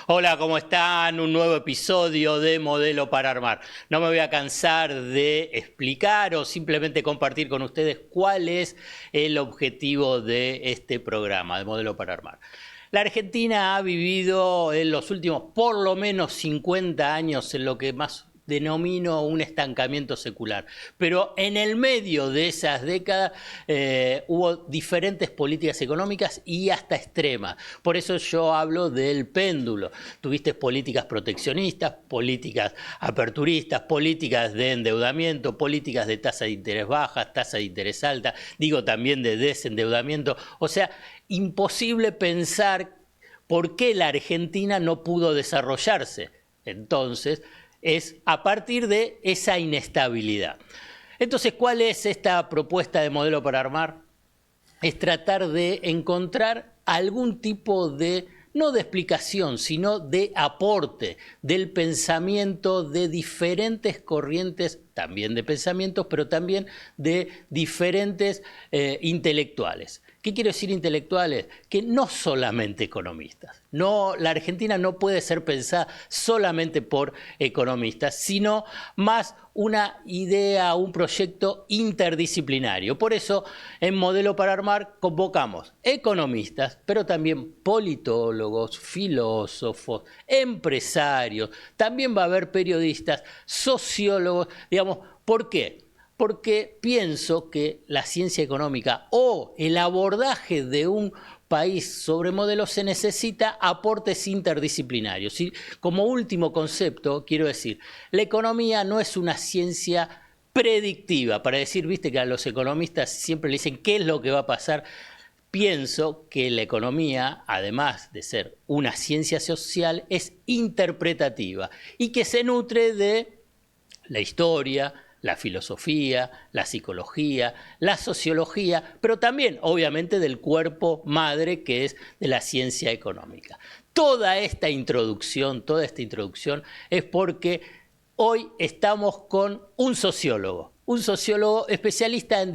Hola, ¿cómo están? Un nuevo episodio de Modelo para Armar. No me voy a cansar de explicar o simplemente compartir con ustedes cuál es el objetivo de este programa, de Modelo para Armar. La Argentina ha vivido en los últimos por lo menos 50 años en lo que más denomino un estancamiento secular. Pero en el medio de esas décadas hubo diferentes políticas económicas y hasta extremas. Por eso yo hablo del péndulo. Tuviste políticas proteccionistas, políticas aperturistas, políticas de endeudamiento, políticas de tasa de interés bajas, tasa de interés alta, digo también de desendeudamiento. O sea, imposible pensar por qué la Argentina no pudo desarrollarse. Entonces, es a partir de esa inestabilidad. Entonces, ¿cuál es esta propuesta de modelo para armar? Es tratar de encontrar algún tipo de, no de explicación, sino de aporte del pensamiento de diferentes corrientes, también de pensamientos, pero también de diferentes intelectuales. ¿Qué quiero decir intelectuales? Que no solamente economistas. No, la Argentina no puede ser pensada solamente por economistas, sino más una idea, un proyecto interdisciplinario. Por eso, en Modelo para Armar convocamos economistas, pero también politólogos, filósofos, empresarios, también va a haber periodistas, sociólogos, digamos, ¿por qué? Porque pienso que la ciencia económica o el abordaje de un país sobre modelos se necesita aportes interdisciplinarios. Y como último concepto, quiero decir, la economía no es una ciencia predictiva, para decir, viste que a los economistas siempre le dicen qué es lo que va a pasar. Pienso que la economía, además de ser una ciencia social, es interpretativa y que se nutre de la historia, la filosofía, la psicología, la sociología, pero también, obviamente, del cuerpo madre que es de la ciencia económica. Toda esta introducción es porque hoy estamos con un sociólogo especialista en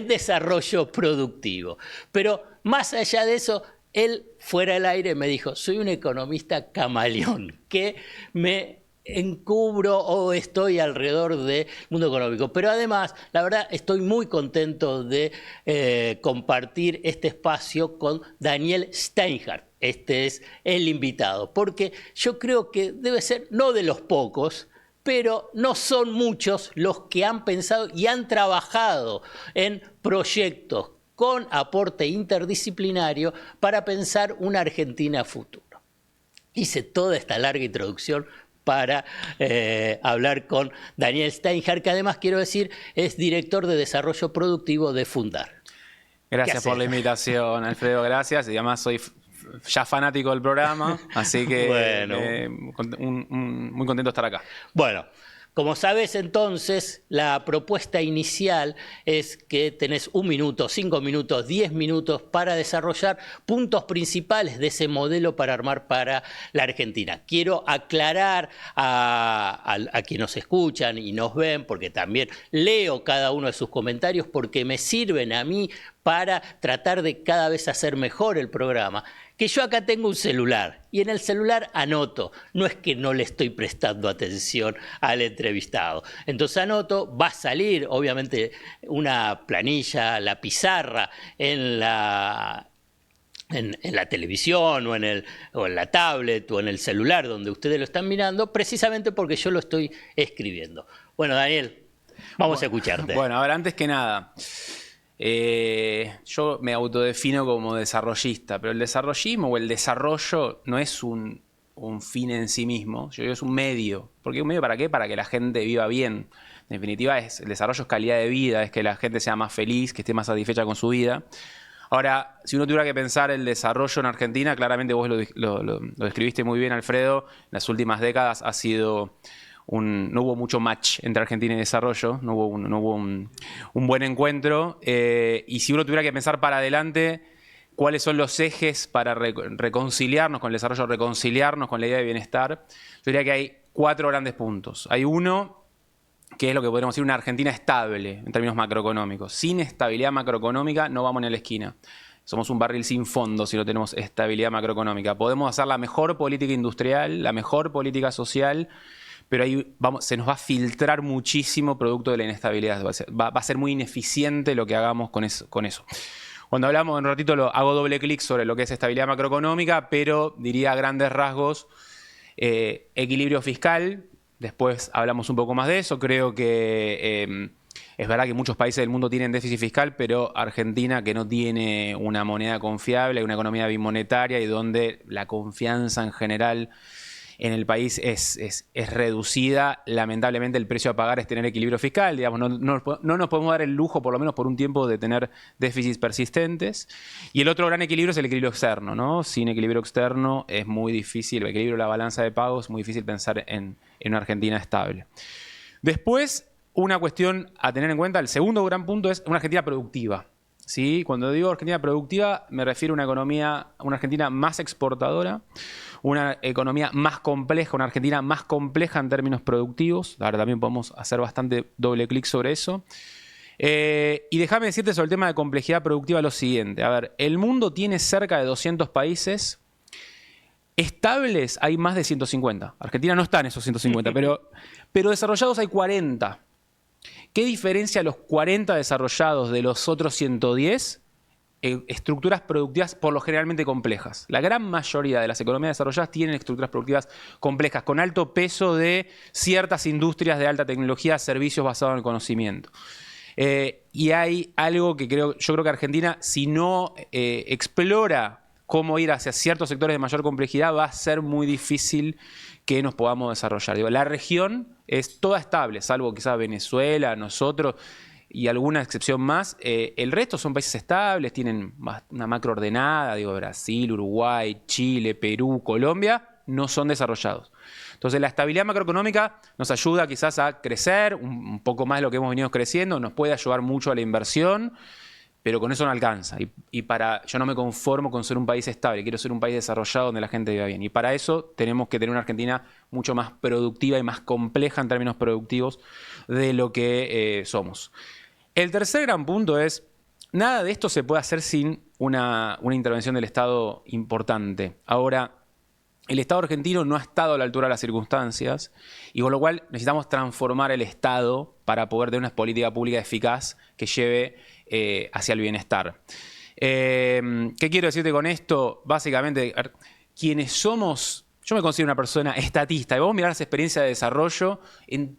desarrollo productivo. Pero más allá de eso, él fuera del aire me dijo, soy un economista camaleón, que me encubro o estoy alrededor del mundo económico. Pero además, la verdad, estoy muy contento de compartir este espacio con Daniel Steinhardt. Este es el invitado, porque yo creo que debe ser no de los pocos, pero no son muchos los que han pensado y han trabajado en proyectos con aporte interdisciplinario para pensar una Argentina futuro. Hice toda esta larga introducción para hablar con Daniel Steinhardt, que además, quiero decir, es director de desarrollo productivo de Fundar. Gracias por la invitación, Alfredo, gracias. Y además soy ya fanático del programa, así que bueno, muy contento de estar acá. Bueno, como sabes, entonces, la propuesta inicial es que tenés 1 minuto, 5 minutos, 10 minutos para desarrollar puntos principales de ese modelo para armar para la Argentina. Quiero aclarar a quienes nos escuchan y nos ven, porque también leo cada uno de sus comentarios, porque me sirven a mí para tratar de cada vez hacer mejor el programa, que yo acá tengo un celular y en el celular anoto, no es que no le estoy prestando atención al entrevistado. Entonces anoto, va a salir obviamente una planilla, la pizarra en la televisión o en la tablet o en el celular donde ustedes lo están mirando, precisamente porque yo lo estoy escribiendo. Bueno, Daniel, vamos a escucharte. Bueno, a ver, antes que nada, yo me autodefino como desarrollista, pero el desarrollismo o el desarrollo no es un fin en sí mismo, yo digo, es un medio. ¿Por qué un medio para qué? Para que la gente viva bien. En definitiva, el desarrollo es calidad de vida, es que la gente sea más feliz, que esté más satisfecha con su vida. Ahora, si uno tuviera que pensar el desarrollo en Argentina, claramente vos lo describiste muy bien, Alfredo. En las últimas décadas ha sido no hubo mucho match entre Argentina y desarrollo, no hubo un buen encuentro. Y si uno tuviera que pensar para adelante, ¿cuáles son los ejes para reconciliarnos con el desarrollo, reconciliarnos con la idea de bienestar? Yo diría que hay 4 grandes puntos. Hay uno, que es lo que podríamos decir una Argentina estable en términos macroeconómicos. Sin estabilidad macroeconómica no vamos ni a la esquina. somos un barril sin fondo si no tenemos estabilidad macroeconómica. Podemos hacer la mejor política industrial, la mejor política social, pero ahí se nos va a filtrar muchísimo producto de la inestabilidad. Va a ser muy ineficiente lo que hagamos con eso. Cuando hablamos, en un ratito hago doble clic sobre lo que es estabilidad macroeconómica, pero diría a grandes rasgos, equilibrio fiscal. Después hablamos un poco más de eso. Creo que es verdad que muchos países del mundo tienen déficit fiscal, pero Argentina, que no tiene una moneda confiable, una economía bimonetaria y donde la confianza en general en el país es reducida, lamentablemente el precio a pagar es tener equilibrio fiscal. Digamos, no nos podemos dar el lujo, por lo menos por un tiempo, de tener déficits persistentes. Y el otro gran equilibrio es el equilibrio externo, ¿no? Sin equilibrio externo es muy difícil, el equilibrio de la balanza de pagos, es muy difícil pensar en una Argentina estable. Después, una cuestión a tener en cuenta, el segundo gran punto es una Argentina productiva. ¿Sí? Cuando digo Argentina productiva, me refiero a una Argentina más exportadora, una economía más compleja, una Argentina más compleja en términos productivos. Ahora también podemos hacer bastante doble clic sobre eso. Y déjame decirte sobre el tema de complejidad productiva lo siguiente. A ver, el mundo tiene cerca de 200 países. Estables hay más de 150. Argentina no está en esos 150, pero desarrollados hay 40. ¿Qué diferencia los 40 desarrollados de los otros 110? Estructuras productivas por lo generalmente complejas. La gran mayoría de las economías desarrolladas tienen estructuras productivas complejas, con alto peso de ciertas industrias de alta tecnología, servicios basados en el conocimiento. Y hay algo que yo creo que Argentina, si no explora cómo ir hacia ciertos sectores de mayor complejidad, va a ser muy difícil que nos podamos desarrollar. Digo, la región es toda estable, salvo quizás Venezuela, nosotros y alguna excepción más. El resto son países estables, tienen una macro ordenada, digo, Brasil, Uruguay, Chile, Perú, Colombia, no son desarrollados. Entonces la estabilidad macroeconómica nos ayuda quizás a crecer un poco más de lo que hemos venido creciendo, nos puede ayudar mucho a la inversión, pero con eso no alcanza. Yo no me conformo con ser un país estable, quiero ser un país desarrollado donde la gente viva bien. Y para eso tenemos que tener una Argentina mucho más productiva y más compleja en términos productivos de lo que somos. El tercer gran punto es, nada de esto se puede hacer sin una intervención del Estado importante. Ahora, el Estado argentino no ha estado a la altura de las circunstancias y con lo cual necesitamos transformar el Estado para poder tener una política pública eficaz que lleve hacia el bienestar. ¿Qué quiero decirte con esto? Básicamente, quienes somos, yo me considero una persona estatista y vamos a mirar las experiencias de desarrollo en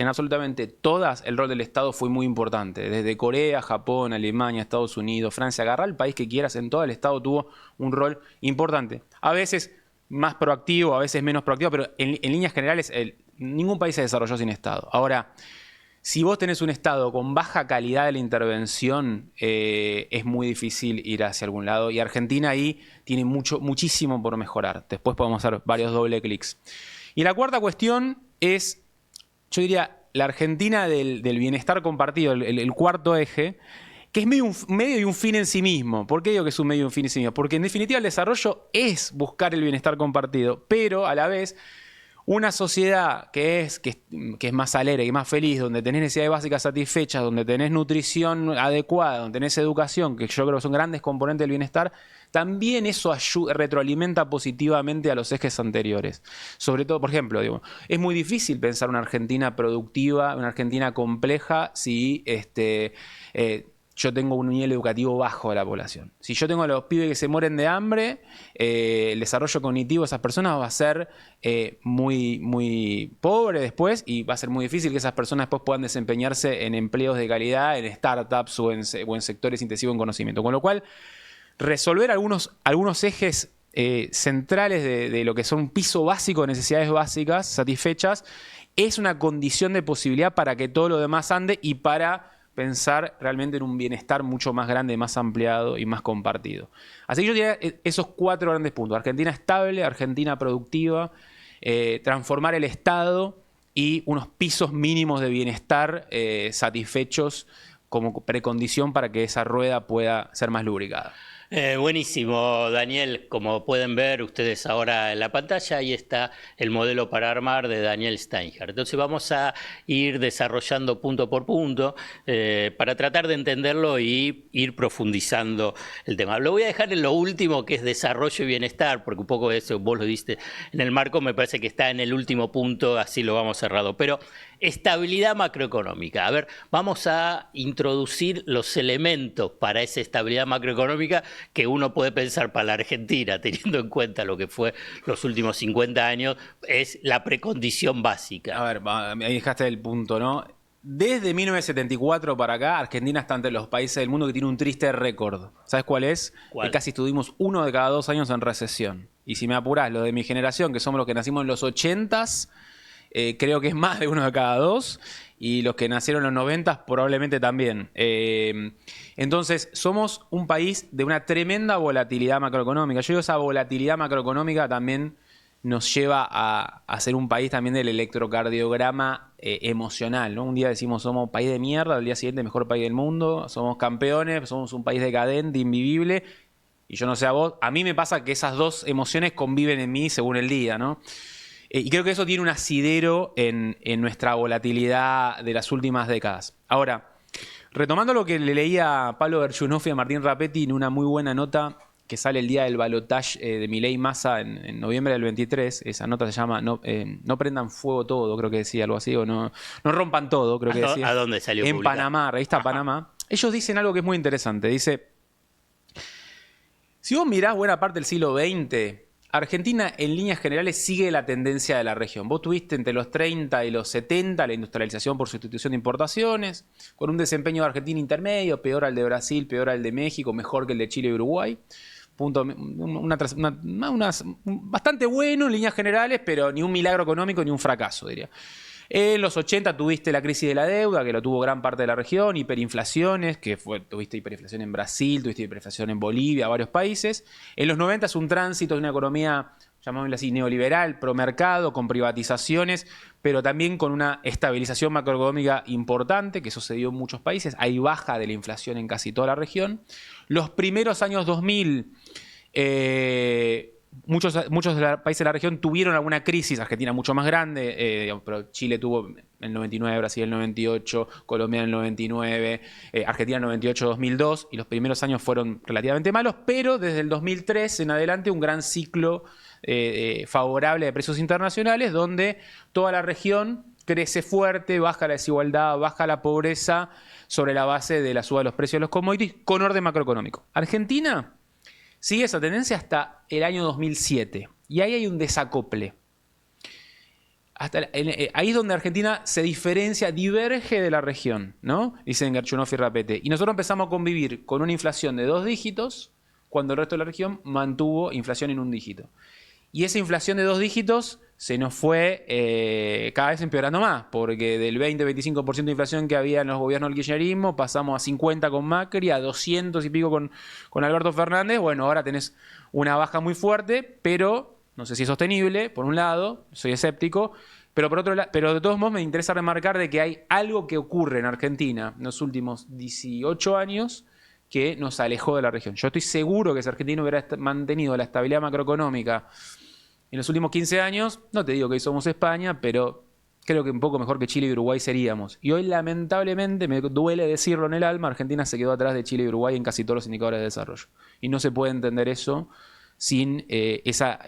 absolutamente todas, el rol del Estado fue muy importante. Desde Corea, Japón, Alemania, Estados Unidos, Francia, agarrá el país que quieras, en todo el Estado tuvo un rol importante. A veces más proactivo, a veces menos proactivo, pero en líneas generales ningún país se desarrolló sin Estado. Ahora, si vos tenés un Estado con baja calidad de la intervención, es muy difícil ir hacia algún lado. Y Argentina ahí tiene muchísimo por mejorar. Después podemos hacer varios doble clics. Y la cuarta cuestión es, yo diría, la Argentina del bienestar compartido, el cuarto eje, que es un medio y un fin en sí mismo. ¿Por qué digo que es un medio y un fin en sí mismo? Porque en definitiva el desarrollo es buscar el bienestar compartido, pero a la vez una sociedad que es más alegre y más feliz, donde tenés necesidades básicas satisfechas, donde tenés nutrición adecuada, donde tenés educación, que yo creo que son grandes componentes del bienestar, también eso retroalimenta positivamente a los ejes anteriores. Sobre todo, por ejemplo, es muy difícil pensar una Argentina productiva, una Argentina compleja, si yo tengo un nivel educativo bajo de la población. Si yo tengo a los pibes que se mueren de hambre, el desarrollo cognitivo de esas personas va a ser muy, muy pobre después y va a ser muy difícil que esas personas después puedan desempeñarse en empleos de calidad, en startups o en sectores intensivos en conocimiento. Con lo cual, resolver algunos ejes centrales de lo que son un piso básico de necesidades básicas satisfechas es una condición de posibilidad para que todo lo demás ande y para pensar realmente en un bienestar mucho más grande, más ampliado y más compartido. Así que yo diría esos 4 grandes puntos. Argentina estable, Argentina productiva, transformar el Estado y unos pisos mínimos de bienestar satisfechos como precondición para que esa rueda pueda ser más lubricada. Buenísimo, Daniel. Como pueden ver ustedes ahora en la pantalla, ahí está el modelo para armar de Daniel Steinhardt. Entonces vamos a ir desarrollando punto por punto para tratar de entenderlo y ir profundizando el tema. Lo voy a dejar en lo último, que es desarrollo y bienestar, porque un poco de eso vos lo diste en el marco, me parece que está en el último punto, así lo vamos cerrado. Pero estabilidad macroeconómica. A ver, vamos a introducir los elementos para esa estabilidad macroeconómica que uno puede pensar para la Argentina, teniendo en cuenta lo que fue los últimos 50 años, es la precondición básica. A ver, ahí dejaste el punto, ¿no? Desde 1974 para acá, Argentina está entre los países del mundo que tiene un triste récord. ¿Sabes cuál es? ¿Cuál? Que casi estuvimos 1 de cada 2 años en recesión. Y si me apurás, los de mi generación, que somos los que nacimos en los 80s, creo que es más de 1 de cada 2. Y los que nacieron en los 90 probablemente también. Entonces, somos un país de una tremenda volatilidad macroeconómica. Yo digo, esa volatilidad macroeconómica también nos lleva a ser un país también del electrocardiograma emocional, ¿no? Un día decimos somos un país de mierda, al día siguiente mejor país del mundo, somos campeones, somos un país decadente, invivible. Y yo no sé a vos, a mí me pasa que esas dos emociones conviven en mí según el día, ¿no? Y creo que eso tiene un asidero en nuestra volatilidad de las últimas décadas. Ahora, retomando lo que le leía a Pablo Verchunoff y a Martín Rapetti en una muy buena nota que sale el día del balotaje de Milei Massa en noviembre del 23, esa nota se llama no prendan fuego todo, creo que decía algo así, o no rompan todo, creo que decía. ¿A dónde salió En publicado? Panamá, revista Panamá. Ellos dicen algo que es muy interesante, dice, si vos mirás buena parte del siglo XX, Argentina, en líneas generales, sigue la tendencia de la región. Vos tuviste entre los 30 y los 70 la industrialización por sustitución de importaciones, con un desempeño de Argentina intermedio, peor al de Brasil, peor al de México, mejor que el de Chile y Uruguay. Bastante bueno en líneas generales, pero ni un milagro económico ni un fracaso, diría. En los 80 tuviste la crisis de la deuda, que lo tuvo gran parte de la región, hiperinflaciones, tuviste hiperinflación en Brasil, tuviste hiperinflación en Bolivia, varios países. En los 90 es un tránsito de una economía, llamémosla así, neoliberal, promercado, con privatizaciones, pero también con una estabilización macroeconómica importante, que eso se dio en muchos países. Hay baja de la inflación en casi toda la región. Los primeros años 2000... Muchos de los países de la región tuvieron alguna crisis, Argentina mucho más grande, pero Chile tuvo en el 99, Brasil en el 98, Colombia en el 99, Argentina en el 98-2002, y los primeros años fueron relativamente malos, pero desde el 2003 en adelante un gran ciclo favorable de precios internacionales, donde toda la región crece fuerte, baja la desigualdad, baja la pobreza, sobre la base de la suba de los precios de los commodities, con orden macroeconómico. Argentina sigue esa tendencia hasta el año 2007. Y ahí hay un desacople. Ahí es donde Argentina se diferencia, diverge de la región, ¿no? Dicen Verchunoff y Rapetti. Y nosotros empezamos a convivir con una inflación de 2 dígitos, cuando el resto de la región mantuvo inflación en 1 dígito. Y esa inflación de 2 dígitos se nos fue cada vez empeorando más, porque del 20-25% de inflación que había en los gobiernos del kirchnerismo, pasamos a 50 con Macri, a 200 y pico con Alberto Fernández. Bueno, ahora tenés una baja muy fuerte, pero no sé si es sostenible, por un lado, soy escéptico, pero por otro lado, pero de todos modos me interesa remarcar de que hay algo que ocurre en Argentina en los últimos 18 años que nos alejó de la región. Yo estoy seguro que si Argentina hubiera mantenido la estabilidad macroeconómica en los últimos 15 años, no te digo que hoy somos España, pero creo que un poco mejor que Chile y Uruguay seríamos. Y hoy, lamentablemente, me duele decirlo en el alma, Argentina se quedó atrás de Chile y Uruguay en casi todos los indicadores de desarrollo. Y no se puede entender eso sin esta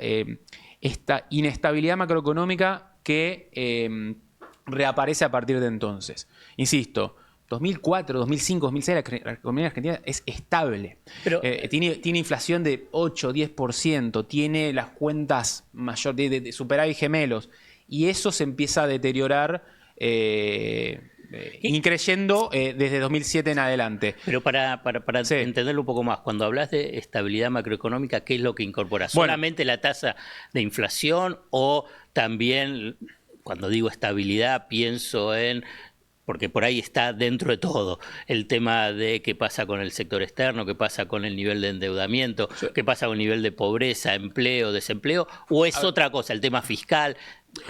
inestabilidad macroeconómica que reaparece a partir de entonces. Insisto, 2004, 2005, 2006 la economía argentina es estable. Pero, tiene inflación de 8, 10%, tiene las cuentas mayor de superávit gemelos, y eso se empieza a deteriorar increyendo desde 2007 en adelante. Pero para sí, entenderlo un poco más, cuando hablas de estabilidad macroeconómica, ¿qué es lo que incorpora? ¿Solamente la tasa de inflación o también, cuando digo estabilidad, pienso en... Porque por ahí está dentro de todo el tema de qué pasa con el sector externo, qué pasa con el nivel de endeudamiento, sí, qué pasa con el nivel de pobreza, empleo, desempleo, o es otra cosa, el tema fiscal.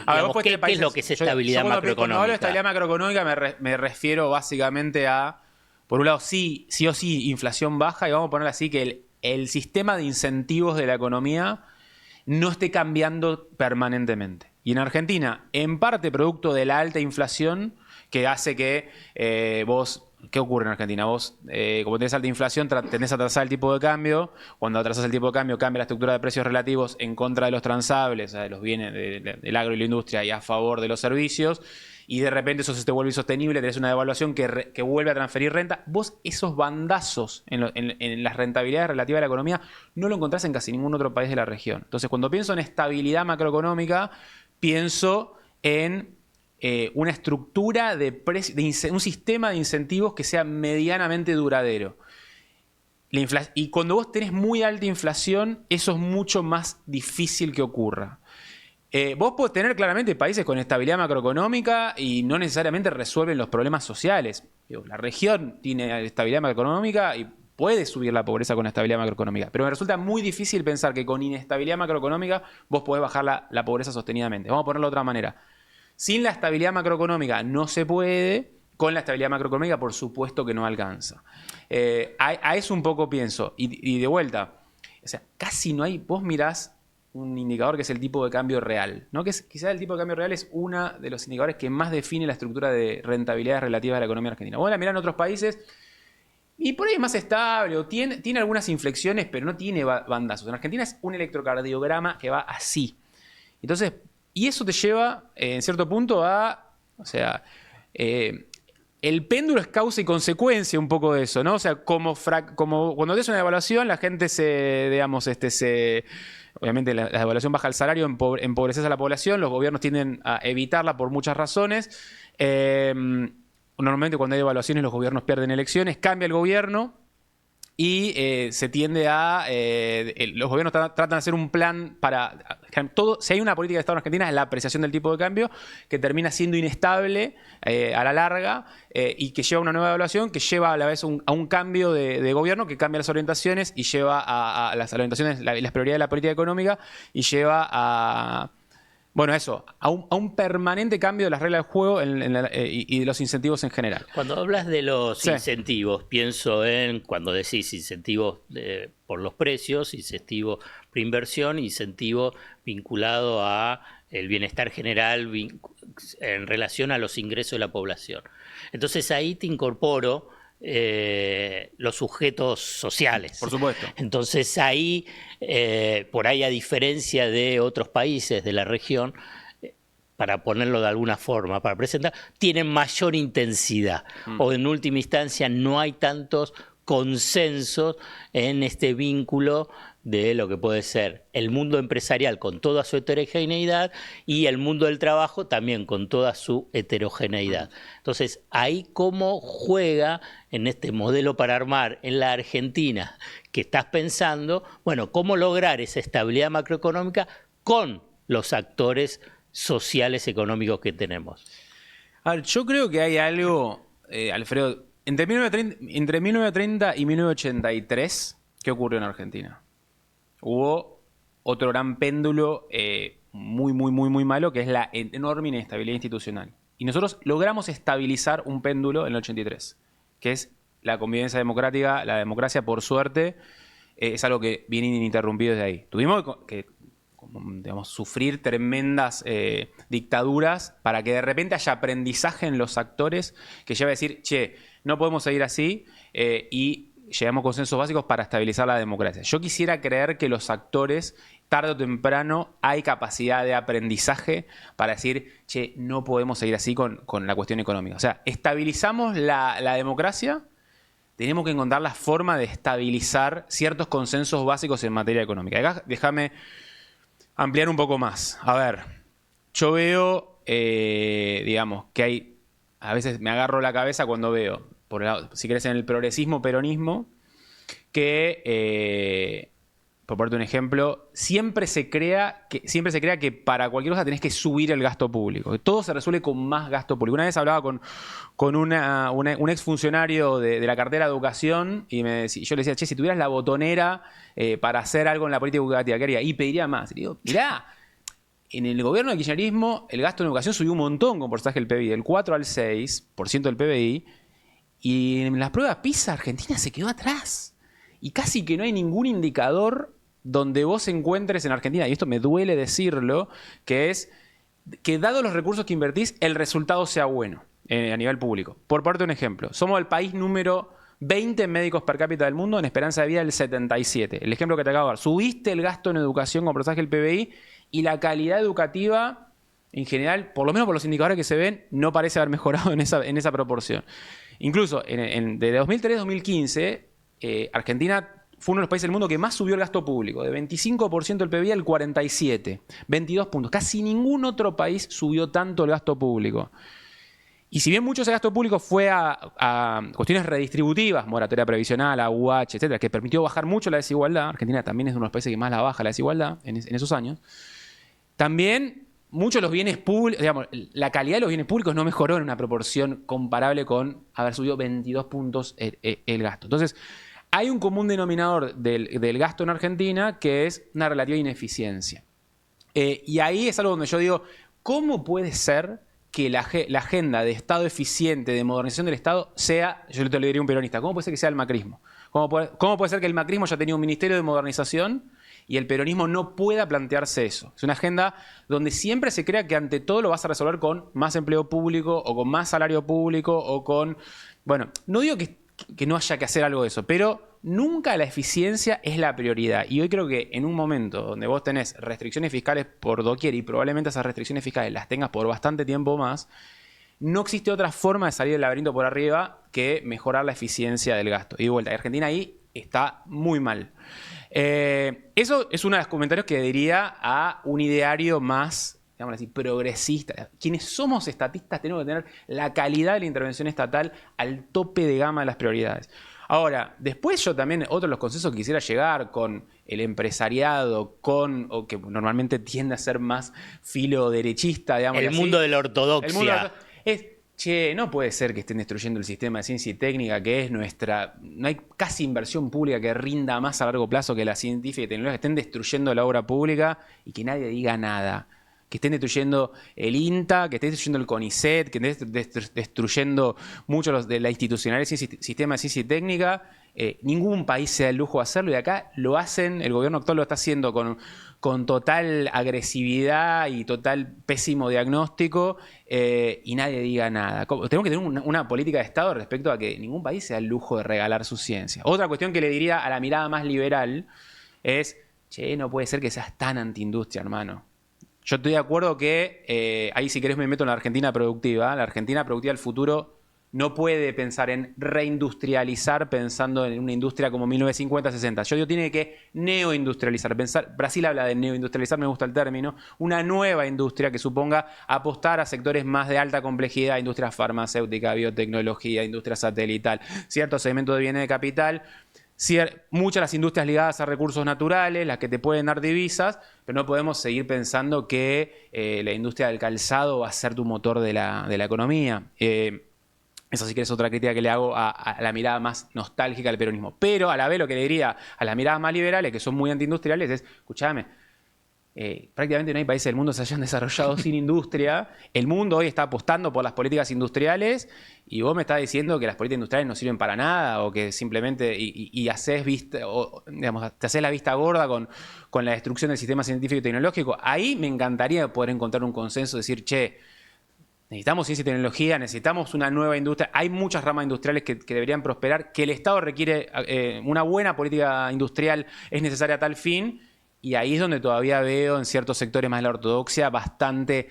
Digamos, ¿qué es lo que es estabilidad macroeconómica? Cuando hablo de estabilidad macroeconómica me refiero básicamente a, por un lado, sí o sí, inflación baja, y vamos a poner así que el sistema de incentivos de la economía no esté cambiando permanentemente. Y en Argentina, en parte producto de la alta inflación que hace que vos... ¿Qué ocurre en Argentina? Vos, como tenés alta inflación, tendés a atrasar el tipo de cambio. Cuando atrasás el tipo de cambio, cambia la estructura de precios relativos en contra de los transables, o sea, de los bienes del agro y la industria, y a favor de los servicios. Y de repente eso se te vuelve insostenible, tenés una devaluación que vuelve a transferir renta. Vos esos bandazos en las rentabilidades relativas a la economía no lo encontrás en casi ningún otro país de la región. Entonces, cuando pienso en estabilidad macroeconómica, pienso en una estructura un sistema de incentivos que sea medianamente duradero. Y cuando vos tenés muy alta inflación, eso es mucho más difícil que ocurra. Vos podés tener claramente países con estabilidad macroeconómica y no necesariamente resuelven los problemas sociales. La región tiene estabilidad macroeconómica y puede subir la pobreza con estabilidad macroeconómica. Pero me resulta muy difícil pensar que con inestabilidad macroeconómica vos podés bajar la pobreza sostenidamente. Vamos a ponerlo de otra manera. Sin la estabilidad macroeconómica no se puede, con la estabilidad macroeconómica por supuesto que no alcanza. A eso un poco pienso. Y de vuelta, o sea, casi no hay... Vos mirás un indicador que es el tipo de cambio real, ¿no? Quizás el tipo de cambio real es uno de los indicadores que más define la estructura de rentabilidades relativas a la economía argentina. Vos la mirás en otros países y por ahí es más estable, o tiene algunas inflexiones, pero no tiene bandazos. En Argentina es un electrocardiograma que va así. Entonces... Y eso te lleva, en cierto punto, o sea, el péndulo es causa y consecuencia un poco de eso, ¿no? O sea, como cuando haces una devaluación, la gente obviamente la devaluación baja el salario, empobreces a la población, los gobiernos tienden a evitarla por muchas razones. Normalmente cuando hay devaluaciones los gobiernos pierden elecciones, cambia el gobierno. Y se tiende los gobiernos tratan de hacer un plan para... Si hay una política de Estado en Argentina es la apreciación del tipo de cambio que termina siendo inestable a la larga y que lleva a una nueva evaluación que lleva a la vez a un cambio de gobierno que cambia las orientaciones y lleva a las orientaciones, las prioridades de la política económica y lleva a... Bueno, eso, a un permanente cambio de las reglas del juego y de los incentivos en general. Cuando hablas de los incentivos, pienso en, cuando decís incentivos por los precios, incentivo por inversión, incentivo vinculado a el bienestar general en relación a los ingresos de la población. Entonces ahí te incorporo los sujetos sociales. Por supuesto. Entonces ahí, por ahí a diferencia de otros países de la región, para ponerlo de alguna forma, para presentar, tienen mayor intensidad. O en última instancia no hay tantos consensos en este vínculo de lo que puede ser el mundo empresarial con toda su heterogeneidad y el mundo del trabajo también con toda su heterogeneidad. Entonces, ahí cómo juega en este modelo para armar en la Argentina que estás pensando, bueno, cómo lograr esa estabilidad macroeconómica con los actores sociales económicos que tenemos. A ver, yo creo que hay algo, Alfredo, entre 1930 y 1983, ¿qué ocurrió en Argentina? Hubo otro gran péndulo muy malo, que es la enorme inestabilidad institucional. Y nosotros logramos estabilizar un péndulo en el 83, que es la convivencia democrática, la democracia, por suerte, es algo que viene ininterrumpido desde ahí. Tuvimos que digamos, sufrir tremendas dictaduras para que de repente haya aprendizaje en los actores que lleve a decir, che, no podemos seguir así y llegamos a consensos básicos para estabilizar la democracia. Yo quisiera creer que los actores, tarde o temprano, hay capacidad de aprendizaje para decir, che, no podemos seguir así con la cuestión económica. O sea, estabilizamos la democracia, tenemos que encontrar la forma de estabilizar ciertos consensos básicos en materia económica. Acá, déjame ampliar un poco más. A ver, yo veo, digamos, que hay, a veces me agarro la cabeza cuando veo, si querés, en el progresismo, peronismo, que, por ponerte un ejemplo, siempre se crea que para cualquier cosa tenés que subir el gasto público. Que todo se resuelve con más gasto público. Una vez hablaba con un exfuncionario de la cartera de educación y yo le decía, che, si tuvieras la botonera para hacer algo en la política educativa, ¿qué haría? Y pediría más. Y digo, mirá, en el gobierno del kirchnerismo el gasto en educación subió un montón con porcentaje del PBI, del 4 al 6% del PBI, y en las pruebas PISA Argentina se quedó atrás. y casi que no hay ningún indicador donde vos encuentres en Argentina, y esto me duele decirlo, que es que dados los recursos que invertís, el resultado sea bueno a nivel público. Por parte de un ejemplo, somos el país número 20 médicos per cápita del mundo, en esperanza de vida del 77. El ejemplo que te acabo de dar. Subiste el gasto en educación con porcentaje del PBI y la calidad educativa, en general, por lo menos por los indicadores que se ven, no parece haber mejorado en esa proporción. Incluso de 2003 a 2015, Argentina fue uno de los países del mundo que más subió el gasto público, de 25% del PBI al 47%, 22 puntos. Casi ningún otro país subió tanto el gasto público. Y si bien mucho de ese gasto público fue a cuestiones redistributivas, moratoria previsional, AUH, etcétera, que permitió bajar mucho la desigualdad, Argentina también es uno de los países que más la baja la desigualdad en esos años, también muchos de los bienes públicos, digamos, la calidad de los bienes públicos no mejoró en una proporción comparable con haber subido 22 puntos el gasto. Entonces, hay un común denominador del gasto en Argentina que es una relativa ineficiencia. Y ahí es algo donde yo digo, ¿cómo puede ser que la agenda de Estado eficiente, de modernización del Estado, sea, yo te lo diría un peronista, ¿cómo puede ser que sea el macrismo? ¿Cómo puede ser que el macrismo ya tenía un ministerio de modernización y el peronismo no pueda plantearse eso? Es una agenda donde siempre se crea que ante todo lo vas a resolver con más empleo público o con más salario público o con... Bueno, no digo que no haya que hacer algo de eso, pero nunca la eficiencia es la prioridad. Y hoy creo que en un momento donde vos tenés restricciones fiscales por doquier y probablemente esas restricciones fiscales las tengas por bastante tiempo más, no existe otra forma de salir del laberinto por arriba que mejorar la eficiencia del gasto. Y de vuelta, Argentina ahí está muy mal. Eso es uno de los comentarios que diría a un ideario más, digamos así, progresista. Quienes somos estatistas tenemos que tener la calidad de la intervención estatal al tope de gama de las prioridades. Ahora, después yo también, otro de los consensos que quisiera llegar con el empresariado, o que normalmente tiende a ser más filo-derechista, digamos. El así, mundo de la ortodoxia. Es, che, no puede ser que estén destruyendo el sistema de ciencia y técnica, que es nuestra... No hay casi inversión pública que rinda más a largo plazo que la científica y tecnológica, que estén destruyendo la obra pública y que nadie diga nada. Que estén destruyendo el INTA, que estén destruyendo el CONICET, que estén destruyendo muchos de la institucionalidad del sistema de ciencia y técnica. Ningún país se da el lujo de hacerlo y acá lo hacen, el gobierno actual lo está haciendo con total agresividad y total pésimo diagnóstico y nadie diga nada. Tenemos que tener una política de Estado respecto a que ningún país se da el lujo de regalar su ciencia. Otra cuestión que le diría a la mirada más liberal es, che, no puede ser que seas tan antiindustria, hermano. Yo estoy de acuerdo que, ahí si querés me meto en la Argentina productiva. La Argentina productiva del futuro no puede pensar en reindustrializar pensando en una industria como 1950-60. Yo digo, tiene que neoindustrializar. Brasil habla de neoindustrializar, me gusta el término. Una nueva industria que suponga apostar a sectores más de alta complejidad, industria farmacéutica, biotecnología, industria satelital, ciertos segmentos de bienes de capital. Muchas de las industrias ligadas a recursos naturales, las que te pueden dar divisas, pero no podemos seguir pensando que la industria del calzado va a ser tu motor de la economía. Esa sí que es otra crítica que le hago a la mirada más nostálgica del peronismo. Pero a la vez lo que le diría a las miradas más liberales, que son muy antiindustriales, es, escuchame, prácticamente no hay países del mundo que se hayan desarrollado sin industria. El mundo hoy está apostando por las políticas industriales y vos me estás diciendo que las políticas industriales no sirven para nada o que simplemente te haces la vista gorda con la destrucción del sistema científico y tecnológico. Ahí me encantaría poder encontrar un consenso, decir, che, necesitamos ciencia y tecnología, necesitamos una nueva industria. Hay muchas ramas industriales que deberían prosperar, que el Estado requiere una buena política industrial, es necesaria a tal fin. Y ahí es donde todavía veo en ciertos sectores más de la ortodoxia bastante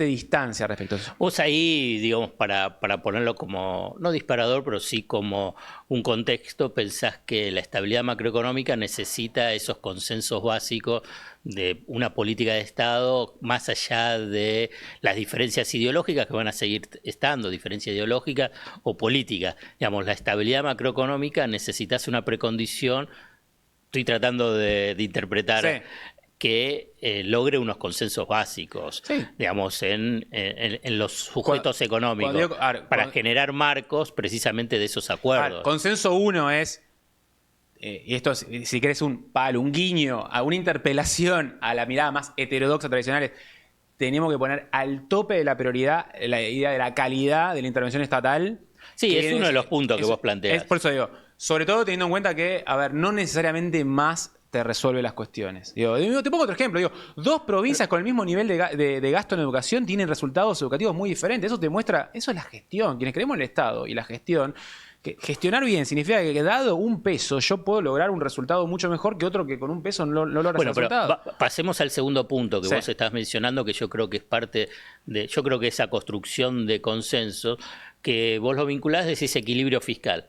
distancia respecto a eso. Vos ahí, digamos, para ponerlo como, no disparador, pero sí como un contexto, pensás que la estabilidad macroeconómica necesita esos consensos básicos de una política de Estado, más allá de las diferencias ideológicas que van a seguir estando, diferencias ideológicas o políticas. Digamos, la estabilidad macroeconómica necesitas una precondición. Estoy tratando de interpretar, sí, que logre unos consensos básicos, sí, digamos, en los sujetos económicos, para generar marcos precisamente de esos acuerdos. Consenso uno es, y esto es, si querés un guiño a una interpelación a la mirada más heterodoxa tradicional, tenemos que poner al tope de la prioridad la idea de la calidad de la intervención estatal. Sí, es uno de los puntos que vos planteás. Por eso digo, Sobre todo teniendo en cuenta que, a ver, no necesariamente más te resuelve las cuestiones. Digo, te pongo otro ejemplo. Digo, 2 provincias con el mismo nivel de gasto en educación tienen resultados educativos muy diferentes. Eso te muestra, eso es la gestión. Quienes creemos en el Estado y la gestión, que gestionar bien significa que dado un peso yo puedo lograr un resultado mucho mejor que otro que con un peso no logra ese resultado. Pasemos al segundo punto que vos estás mencionando, que yo creo que es parte de, yo creo que esa construcción de consenso, que vos lo vinculás, decís equilibrio fiscal.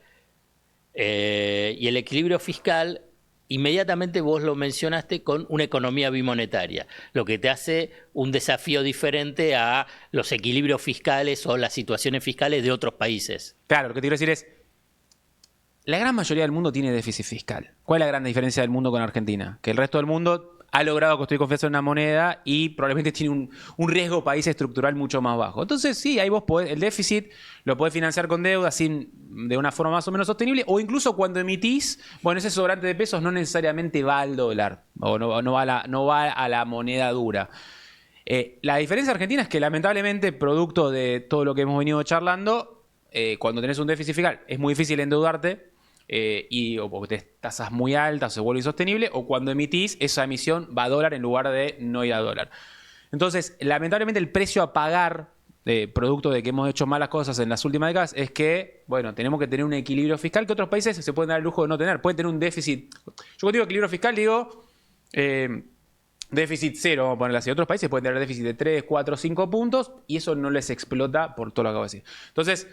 Y el equilibrio fiscal, inmediatamente vos lo mencionaste con una economía bimonetaria, lo que te hace un desafío diferente a los equilibrios fiscales o las situaciones fiscales de otros países. Claro, lo que te quiero decir es, la gran mayoría del mundo tiene déficit fiscal. ¿Cuál es la gran diferencia del mundo con Argentina? Que el resto del mundo ha logrado construir confianza en una moneda y probablemente tiene un riesgo país estructural mucho más bajo. Entonces, sí, ahí vos podés, el déficit lo podés financiar con deuda de una forma más o menos sostenible, o incluso cuando emitís, bueno, ese sobrante de pesos no necesariamente va al dólar, o no va a la moneda dura. La diferencia de Argentina es que, lamentablemente, producto de todo lo que hemos venido charlando, cuando tenés un déficit fiscal es muy difícil endeudarte, o porque tenés tasas muy altas o se vuelve insostenible, o cuando emitís, esa emisión va a dólar en lugar de no ir a dólar. Entonces, lamentablemente, el precio a pagar, producto de que hemos hecho malas cosas en las últimas décadas, es que, bueno, tenemos que tener un equilibrio fiscal que otros países se pueden dar el lujo de no tener. Pueden tener un déficit. Yo cuando digo equilibrio fiscal, digo déficit cero, vamos a ponerlo así. Otros países pueden tener déficit de 3, 4, 5 puntos y eso no les explota por todo lo que acabo de decir. Entonces,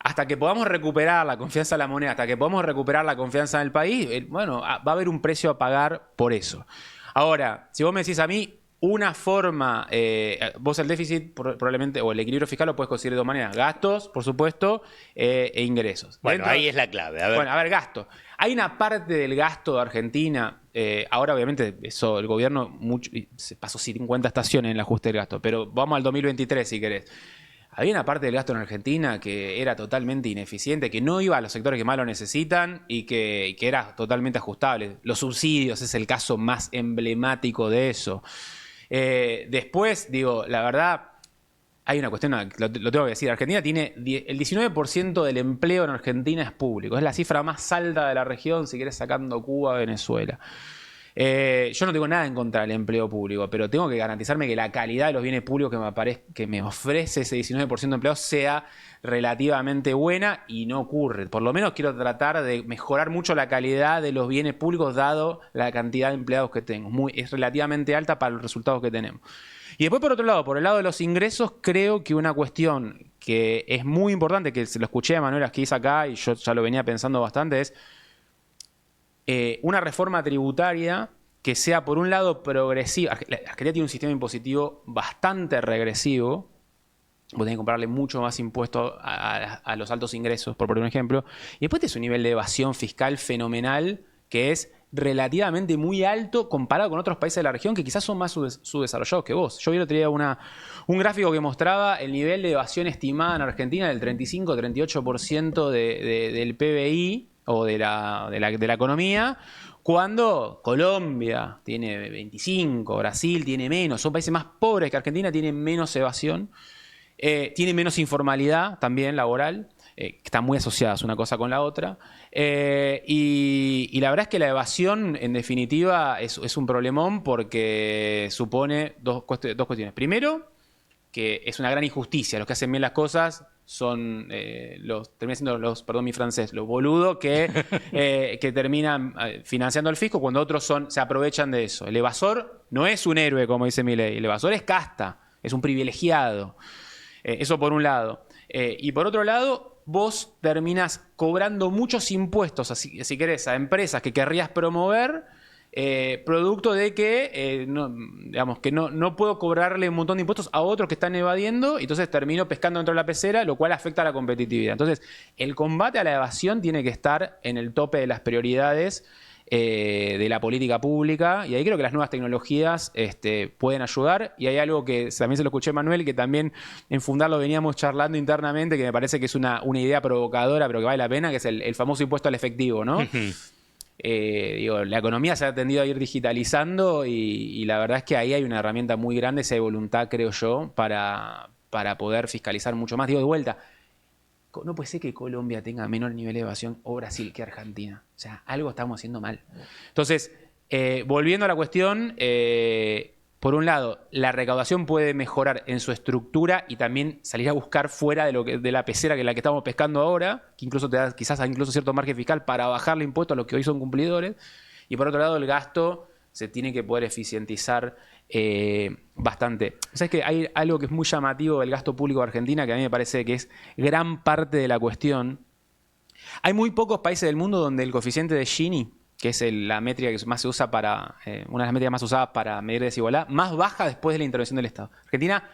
hasta que podamos recuperar la confianza en la moneda, hasta que podamos recuperar la confianza en el país, bueno, va a haber un precio a pagar por eso. Ahora, si vos me decís a mí, una forma, vos el déficit probablemente, o el equilibrio fiscal lo puedes conseguir de 2 maneras. Gastos, por supuesto, e ingresos. Bueno, ahí es la clave. Bueno, a ver, gasto. Hay una parte del gasto de Argentina, ahora obviamente eso el gobierno se pasó 50 estaciones en el ajuste del gasto, pero vamos al 2023 si querés. Había una parte del gasto en Argentina que era totalmente ineficiente, que no iba a los sectores que más lo necesitan y que era totalmente ajustable. Los subsidios es el caso más emblemático de eso. Después, digo, la verdad, hay una cuestión, lo tengo que decir, Argentina tiene el 19% del empleo en Argentina es público. Es la cifra más alta de la región, si querés sacando Cuba, Venezuela. Yo no tengo nada en contra del empleo público, pero tengo que garantizarme que la calidad de los bienes públicos que me ofrece ese 19% de empleados sea relativamente buena, y no ocurre. Por lo menos quiero tratar de mejorar mucho la calidad de los bienes públicos dado la cantidad de empleados que tengo. Es relativamente alta para los resultados que tenemos. Y después, por otro lado, por el lado de los ingresos, creo que una cuestión que es muy importante, que se lo escuché a Manuel Asquiz acá y yo ya lo venía pensando bastante, es una reforma tributaria que sea, por un lado, progresiva. Argentina tiene un sistema impositivo bastante regresivo. Vos tenés que comprarle mucho más impuestos a los altos ingresos, por poner un ejemplo. Y después tenés un nivel de evasión fiscal fenomenal que es relativamente muy alto comparado con otros países de la región que quizás son más subdesarrollados que vos. Yo vi el otro día un gráfico que mostraba el nivel de evasión estimada en Argentina del 35-38% del PBI o de la economía, cuando Colombia tiene 25, Brasil tiene menos, son países más pobres que Argentina, tienen menos evasión, tienen menos informalidad también laboral, que están muy asociadas una cosa con la otra, y la verdad es que la evasión, en definitiva, es un problemón porque supone dos cuestiones. Primero, que es una gran injusticia. Los que hacen bien las cosas son terminan siendo los boludos que terminan financiando al fisco cuando otros se aprovechan de eso. El evasor no es un héroe, como dice Milei. El evasor es casta, es un privilegiado. Eso por un lado. Y por otro lado, vos terminás cobrando muchos impuestos, si querés, a empresas que querrías promover, producto de que, no puedo cobrarle un montón de impuestos a otros que están evadiendo, y entonces termino pescando dentro de la pecera, lo cual afecta a la competitividad. Entonces, el combate a la evasión tiene que estar en el tope de las prioridades de la política pública, y ahí creo que las nuevas tecnologías pueden ayudar. Y hay algo que también se lo escuché a Manuel, que también en Fundarlo veníamos charlando internamente, que me parece que es una idea provocadora, pero que vale la pena, que es el famoso impuesto al efectivo, ¿no? La economía se ha tendido a ir digitalizando y la verdad es que ahí hay una herramienta muy grande, si hay voluntad, creo yo, para poder fiscalizar mucho más. Digo, de vuelta, no puede ser que Colombia tenga menor nivel de evasión o Brasil que Argentina. O sea, algo estamos haciendo mal. Entonces, volviendo a la cuestión, por un lado, la recaudación puede mejorar en su estructura y también salir a buscar fuera de la pecera que la que estamos pescando ahora, que incluso te da quizás incluso cierto margen fiscal para bajarle impuestos a los que hoy son cumplidores. Y por otro lado, el gasto se tiene que poder eficientizar bastante. ¿Sabes que hay algo que es muy llamativo del gasto público de Argentina, que a mí me parece que es gran parte de la cuestión? Hay muy pocos países del mundo donde el coeficiente de Gini, que es la métrica que más se usa para, una de las métricas más usadas para medir desigualdad, más baja después de la intervención del Estado. Argentina,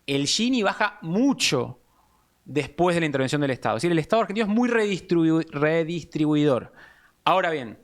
el Gini baja mucho después de la intervención del Estado. Es decir, el Estado argentino es muy redistribuidor. Ahora bien,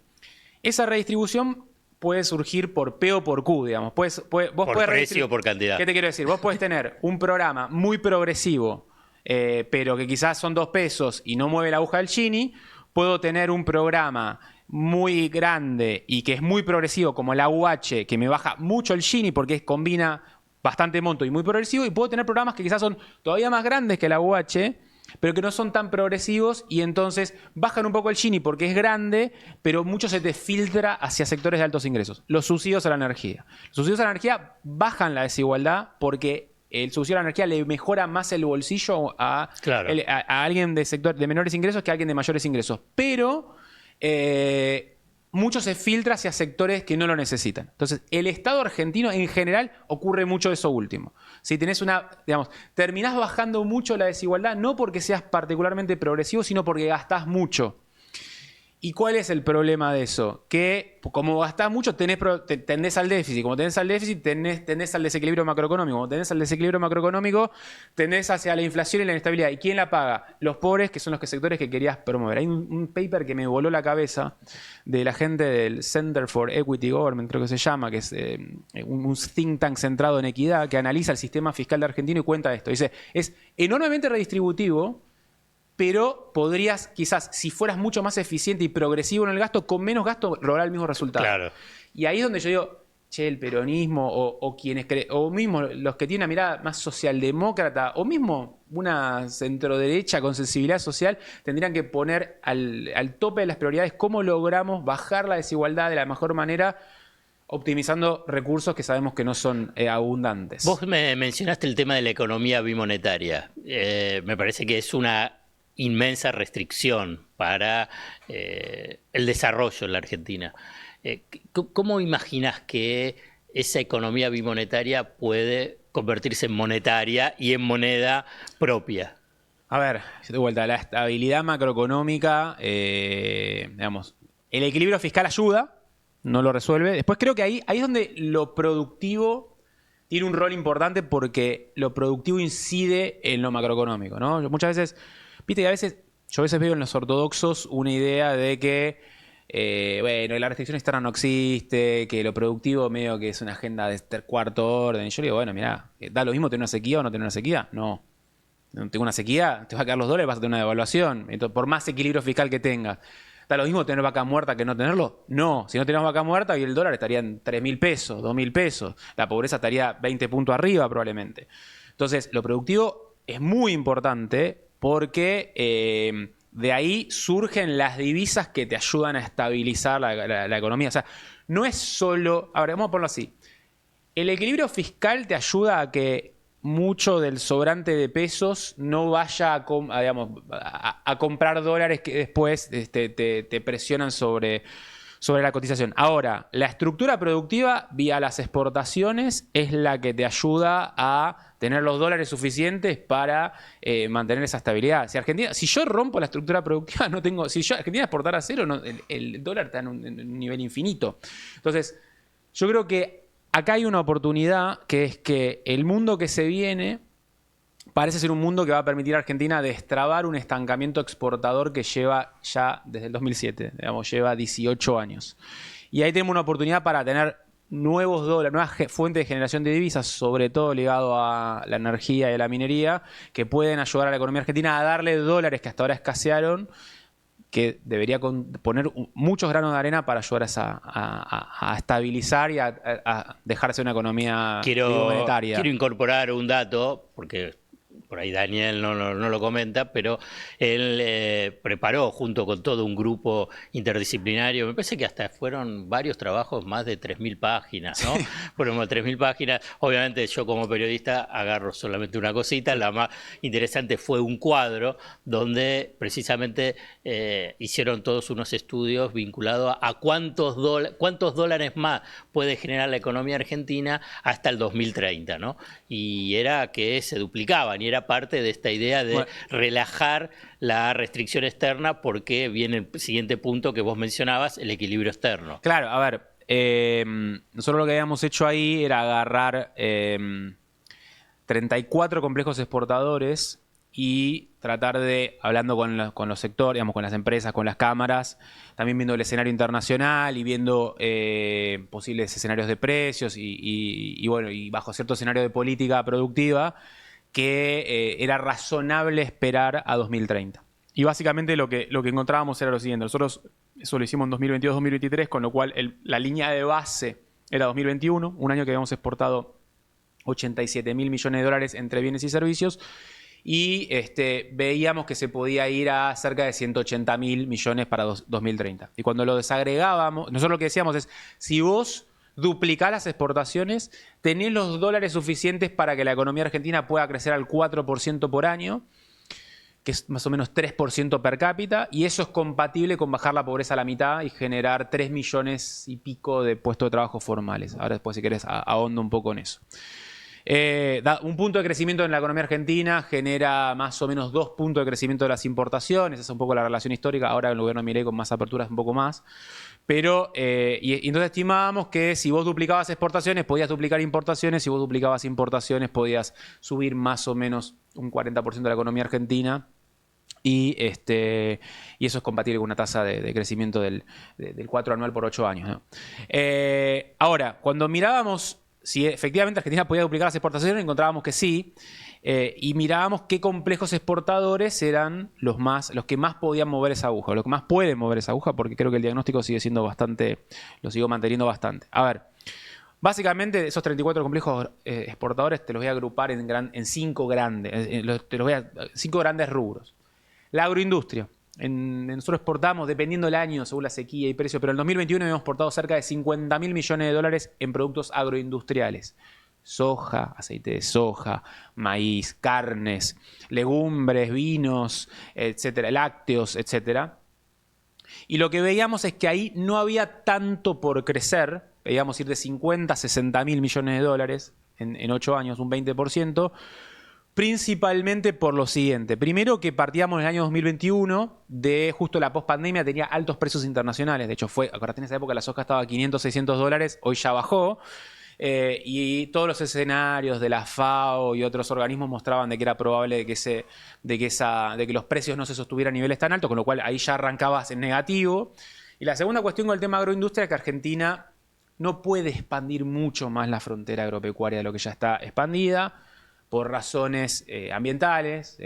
esa redistribución puede surgir por P o por Q, digamos. Vos por precio o por cantidad. ¿Qué te quiero decir? Vos podés tener un programa muy progresivo, pero que quizás son 2 pesos y no mueve la aguja del Gini. Puedo tener un programa muy grande y que es muy progresivo, como la UH, que me baja mucho el Gini porque combina bastante monto y muy progresivo. Y puedo tener programas que quizás son todavía más grandes que la UH, pero que no son tan progresivos y entonces bajan un poco el Gini porque es grande, pero mucho se te filtra hacia sectores de altos ingresos. Los subsidios a la energía. Los subsidios a la energía bajan la desigualdad porque el subsidio a la energía le mejora más el bolsillo a alguien de sector de menores ingresos que a alguien de mayores ingresos. Pero mucho se filtra hacia sectores que no lo necesitan. Entonces, el Estado argentino en general ocurre mucho eso último. Si tenés terminás bajando mucho la desigualdad, no porque seas particularmente progresivo, sino porque gastás mucho. ¿Y cuál es el problema de eso? Que como gastás mucho, tendés al déficit. Como tenés al déficit, tendés al desequilibrio macroeconómico. Como tenés al desequilibrio macroeconómico, tendés hacia la inflación y la inestabilidad. ¿Y quién la paga? Los pobres, que son los sectores que querías promover. Hay un paper que me voló la cabeza de la gente del Center for Equity Government, creo que se llama, que es un think tank centrado en equidad, que analiza el sistema fiscal de Argentina y cuenta esto. Dice, es enormemente redistributivo, pero podrías, quizás, si fueras mucho más eficiente y progresivo en el gasto, con menos gasto lograr el mismo resultado. Claro. Y ahí es donde yo digo, che, el peronismo o quienes o mismo los que tienen una mirada más socialdemócrata, o mismo una centroderecha con sensibilidad social, tendrían que poner al tope de las prioridades cómo logramos bajar la desigualdad de la mejor manera, optimizando recursos que sabemos que no son abundantes. Vos me mencionaste el tema de la economía bimonetaria. Me parece que es una inmensa restricción para el desarrollo en la Argentina. ¿Cómo imaginás que esa economía bimonetaria puede convertirse en monetaria y en moneda propia? A ver, de vuelta, la estabilidad macroeconómica, digamos, el equilibrio fiscal ayuda, no lo resuelve. Después creo que ahí es donde lo productivo tiene un rol importante porque lo productivo incide en lo macroeconómico, ¿no? Muchas veces, viste que yo a veces veo en los ortodoxos una idea de que, la restricción externa no existe, que lo productivo medio que es una agenda de cuarto orden. Y yo le digo, bueno, mirá, ¿da lo mismo tener una sequía o no tener una sequía? No. Tengo una sequía, te va a caer los dólares, vas a tener una devaluación. Entonces, por más equilibrio fiscal que tengas. ¿Da lo mismo tener vaca muerta que no tenerlo? No. Si no tenemos vaca muerta, y el dólar estaría en 3.000 pesos, 2.000 pesos. La pobreza estaría 20 puntos arriba probablemente. Entonces, lo productivo es muy importante porque de ahí surgen las divisas que te ayudan a estabilizar la economía. O sea, no es solo... A ver, vamos a ponerlo así. El equilibrio fiscal te ayuda a que mucho del sobrante de pesos no vaya a comprar dólares que después te presionan sobre la cotización. Ahora, la estructura productiva vía las exportaciones es la que te ayuda a tener los dólares suficientes para mantener esa estabilidad. Si yo rompo la estructura productiva, si Argentina exportara a cero, el dólar está en un nivel infinito. Entonces, yo creo que acá hay una oportunidad que es que el mundo que se viene parece ser un mundo que va a permitir a Argentina destrabar un estancamiento exportador que lleva ya desde el 2007, lleva 18 años. Y ahí tenemos una oportunidad para tener nuevos dólares, nuevas fuentes de generación de divisas, sobre todo ligado a la energía y a la minería, que pueden ayudar a la economía argentina a darle dólares que hasta ahora escasearon, que debería poner muchos granos de arena para ayudar a estabilizar y a dejarse una economía monetaria. Quiero incorporar un dato, porque por ahí Daniel no lo comenta, pero él preparó junto con todo un grupo interdisciplinario, me parece que hasta fueron varios trabajos, más de 3.000 páginas, ¿no? Fueron 3.000 páginas. Obviamente yo como periodista agarro solamente una cosita, la más interesante fue un cuadro donde precisamente hicieron todos unos estudios vinculados a cuántos dólares más puede generar la economía argentina hasta el 2030, ¿no? Y era que se duplicaban y era parte de esta idea de relajar la restricción externa porque viene el siguiente punto que vos mencionabas, el equilibrio externo. Claro, a ver, nosotros lo que habíamos hecho ahí era agarrar 34 complejos exportadores y tratar de, hablando con los sectores, digamos, con las empresas, con las cámaras, también viendo el escenario internacional y viendo posibles escenarios de precios y bueno, y bajo cierto escenario de política productiva, que era razonable esperar a 2030. Y básicamente lo que encontrábamos era lo siguiente. Nosotros eso lo hicimos en 2022-2023, con lo cual la línea de base era 2021, un año que habíamos exportado 87.000 millones de dólares entre bienes y servicios, y veíamos que se podía ir a cerca de 180.000 millones para 2030. Y cuando lo desagregábamos, nosotros lo que decíamos es, si vos duplicás las exportaciones, tenés los dólares suficientes para que la economía argentina pueda crecer al 4% por año, que es más o menos 3% per cápita, y eso es compatible con bajar la pobreza a la mitad y generar 3 millones y pico de puestos de trabajo formales. Ahora después, si querés, ahondo un poco en eso. Un punto de crecimiento en la economía argentina genera más o menos 2 puntos de crecimiento de las importaciones. Esa es un poco la relación histórica. Ahora el gobierno de Milei con más aperturas un poco más. Pero, y entonces estimábamos que si vos duplicabas exportaciones, podías duplicar importaciones. Si vos duplicabas importaciones, podías subir más o menos un 40% de la economía argentina. Y eso es compatible con una tasa de crecimiento del 4 anual por 8 años, ¿no? Ahora, cuando mirábamos si efectivamente Argentina podía duplicar las exportaciones, encontrábamos que sí, y mirábamos qué complejos exportadores eran los que más podían mover esa aguja, los que más pueden mover esa aguja, porque creo que el diagnóstico sigue siendo bastante, lo sigo manteniendo bastante. A ver, básicamente esos 34 complejos exportadores te los voy a agrupar en 5 grandes, 5 grandes rubros. La agroindustria. Nosotros exportamos, dependiendo del año, según la sequía y precio, pero en el 2021 hemos exportado cerca de 50.000 millones de dólares en productos agroindustriales. Soja, aceite de soja, maíz, carnes, legumbres, vinos, etcétera, lácteos, etcétera. Y lo que veíamos es que ahí no había tanto por crecer. Veíamos ir de 50 a 60.000 millones de dólares en 8 años, un 20%. Principalmente por lo siguiente. Primero, que partíamos en el año 2021 de justo la pospandemia, tenía altos precios internacionales. De hecho, acordate, en esa época la soja estaba a 500, 600 dólares, hoy ya bajó. Y todos los escenarios de la FAO y otros organismos mostraban de que era probable de que los precios no se sostuvieran a niveles tan altos, con lo cual ahí ya arrancabas en negativo. Y la segunda cuestión con el tema agroindustria es que Argentina no puede expandir mucho más la frontera agropecuaria de lo que ya está expandida, por razones ambientales,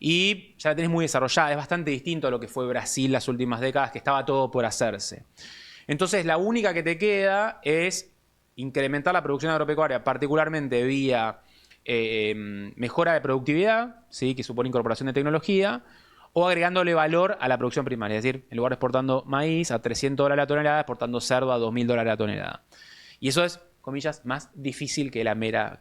y ya la tenés muy desarrollada. Es bastante distinto a lo que fue Brasil las últimas décadas, que estaba todo por hacerse. Entonces, la única que te queda es incrementar la producción agropecuaria, particularmente vía mejora de productividad, ¿sí?, que supone incorporación de tecnología, o agregándole valor a la producción primaria. Es decir, en lugar de exportando maíz a 300 dólares la tonelada, exportando cerdo a 2.000 dólares la tonelada. Y eso es, comillas, más difícil que la mera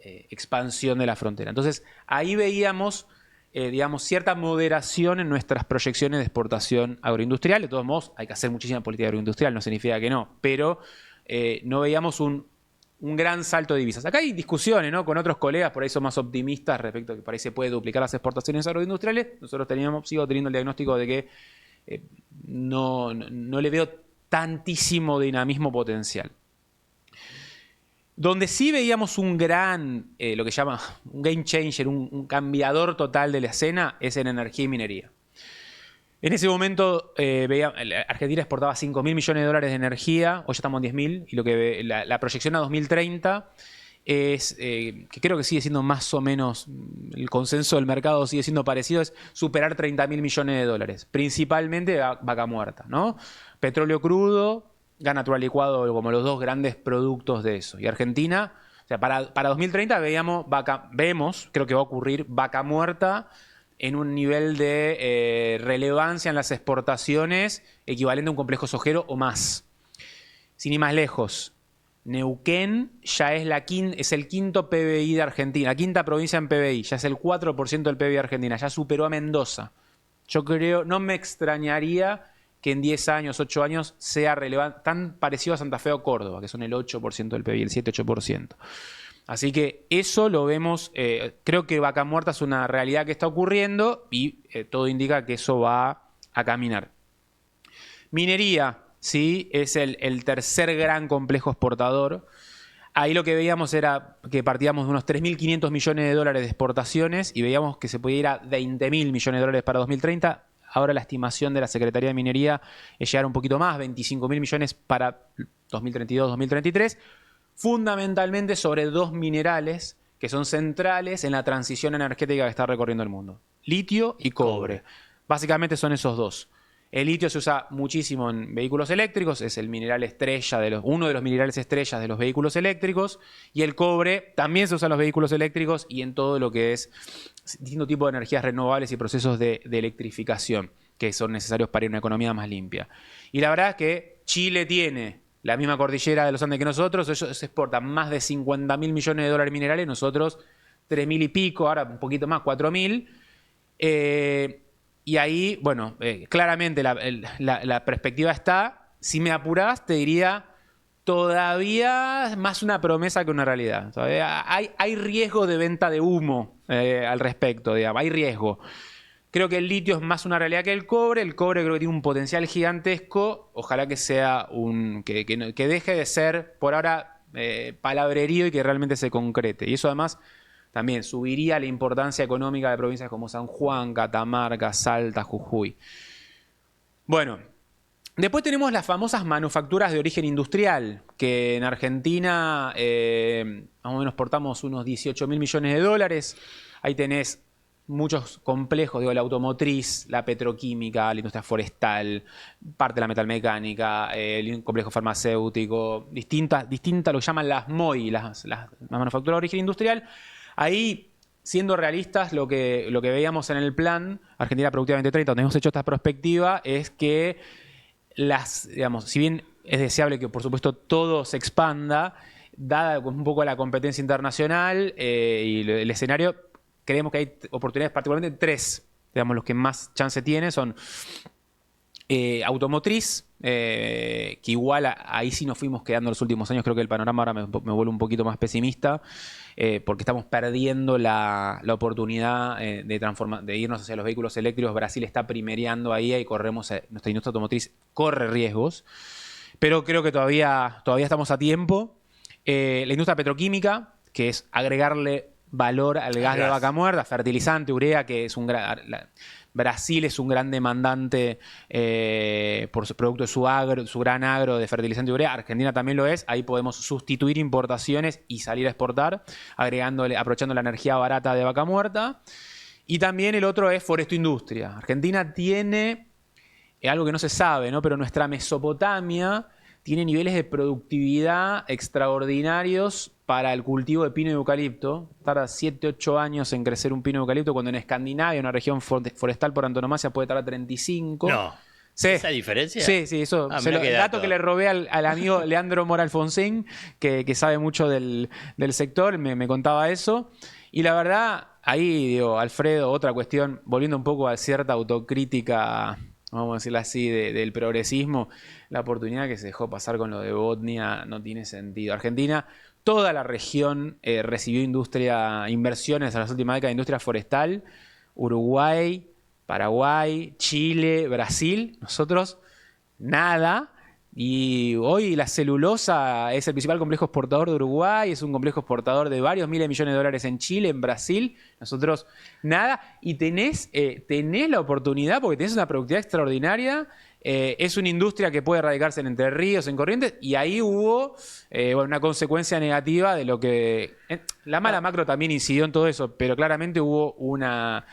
expansión de la frontera. Entonces, ahí veíamos, digamos, cierta moderación en nuestras proyecciones de exportación agroindustrial. De todos modos, hay que hacer muchísima política agroindustrial, no significa que no, pero no veíamos un gran salto de divisas. Acá hay discusiones, ¿no?, con otros colegas, por ahí son más optimistas respecto a que por ahí se puede duplicar las exportaciones agroindustriales. Nosotros sigo teniendo el diagnóstico de que no le veo tantísimo dinamismo potencial. Donde sí veíamos un gran, lo que llama un game changer, un cambiador total de la escena, es en energía y minería. En ese momento Argentina exportaba 5.000 millones de dólares de energía, hoy ya estamos en 10.000, y lo que la proyección a 2030 es, que creo que sigue siendo más o menos, el consenso del mercado sigue siendo parecido, es superar 30.000 millones de dólares, principalmente vaca muerta, ¿no? Petróleo crudo, gas natural licuado como los dos grandes productos de eso. Y Argentina, o sea, para 2030 vemos, creo que va a ocurrir, Vaca Muerta en un nivel de relevancia en las exportaciones equivalente a un complejo sojero o más. Sin ir más lejos, Neuquén ya es el quinto PBI de Argentina, la quinta provincia en PBI, ya es el 4% del PBI de Argentina, ya superó a Mendoza. Yo creo, no me extrañaría que en 10 años, 8 años sea relevante, tan parecido a Santa Fe o Córdoba, que son el 8% del PBI, el 7-8%. Así que eso lo vemos, creo que Vaca Muerta es una realidad que está ocurriendo y todo indica que eso va a caminar. Minería, ¿sí? Es el tercer gran complejo exportador. Ahí lo que veíamos era que partíamos de unos 3.500 millones de dólares de exportaciones y veíamos que se podía ir a 20.000 millones de dólares para 2030. Ahora la estimación de la Secretaría de Minería es llegar un poquito más, 25.000 millones para 2032-2033, fundamentalmente sobre dos minerales que son centrales en la transición energética que está recorriendo el mundo: litio y cobre. Básicamente son esos dos. El litio se usa muchísimo en vehículos eléctricos, es el mineral estrella uno de los minerales estrellas de los vehículos eléctricos, y el cobre también se usa en los vehículos eléctricos y en todo lo que es distinto tipo de energías renovables y procesos de electrificación que son necesarios para una economía más limpia. Y la verdad es que Chile tiene la misma cordillera de los Andes que nosotros, ellos exportan más de 50.000 millones de dólares minerales, nosotros 3.000 y pico, ahora un poquito más, 4.000. Y ahí, bueno, claramente la perspectiva está. Si me apurás, te diría todavía más una promesa que una realidad. Todavía hay riesgo de venta de humo al respecto, digamos. Hay riesgo. Creo que el litio es más una realidad que el cobre. El cobre creo que tiene un potencial gigantesco. Ojalá que sea que deje de ser, por ahora, palabrerío y que realmente se concrete. Y eso además también subiría la importancia económica de provincias como San Juan, Catamarca, Salta, Jujuy. Bueno, después tenemos las famosas manufacturas de origen industrial, que en Argentina más o menos portamos unos 18.000 millones de dólares. Ahí tenés muchos complejos, la automotriz, la petroquímica, la industria forestal, parte de la metalmecánica, el complejo farmacéutico, distintas lo que llaman las MOI, las manufacturas de origen industrial. Ahí, siendo realistas, lo que veíamos en el plan Argentina Productiva 2030, donde hemos hecho esta perspectiva, es que digamos, si bien es deseable que por supuesto todo se expanda, dada un poco la competencia internacional y el escenario, creemos que hay oportunidades, particularmente tres, digamos, los que más chance tienen son automotriz, que igual ahí sí nos fuimos quedando los últimos años. Creo que el panorama ahora me vuelve un poquito más pesimista, porque estamos perdiendo la oportunidad de irnos hacia los vehículos eléctricos. Brasil está primereando ahí y nuestra industria automotriz corre riesgos, pero creo que todavía estamos a tiempo. La industria petroquímica, que es agregarle valor al gas de vaca muerta, fertilizante, urea, que es Brasil es un gran demandante por su producto de su gran agro de fertilizante y urea. Argentina también lo es. Ahí podemos sustituir importaciones y salir a exportar, aprovechando la energía barata de vaca muerta. Y también el otro es foresto-industria. Argentina tiene algo que no se sabe, ¿no? Pero nuestra Mesopotamia tiene niveles de productividad extraordinarios para el cultivo de pino y eucalipto. Tarda 7-8 años en crecer un pino y eucalipto, cuando en Escandinavia, una región forestal por antonomasia, puede tardar 35. No. Sí. ¿Esa diferencia? Sí, eso. El dato que le robé al amigo Leandro Mora Alfonsín, que sabe mucho del sector, me contaba eso. Y la verdad, ahí, digo, Alfredo, otra cuestión, volviendo un poco a cierta autocrítica, vamos a decirlo así, del progresismo, la oportunidad que se dejó pasar con lo de Botnia no tiene sentido. Argentina, toda la región recibió inversiones en las últimas décadas de industria forestal. Uruguay, Paraguay, Chile, Brasil, nosotros nada. Y hoy la celulosa es el principal complejo exportador de Uruguay, es un complejo exportador de varios miles de millones de dólares en Chile, en Brasil, nosotros nada. Y tenés la oportunidad, porque tenés una productividad extraordinaria. Es una industria que puede radicarse en Entre Ríos, en Corrientes, y ahí hubo una consecuencia negativa de lo que... la mala macro también incidió en todo eso, pero claramente hubo una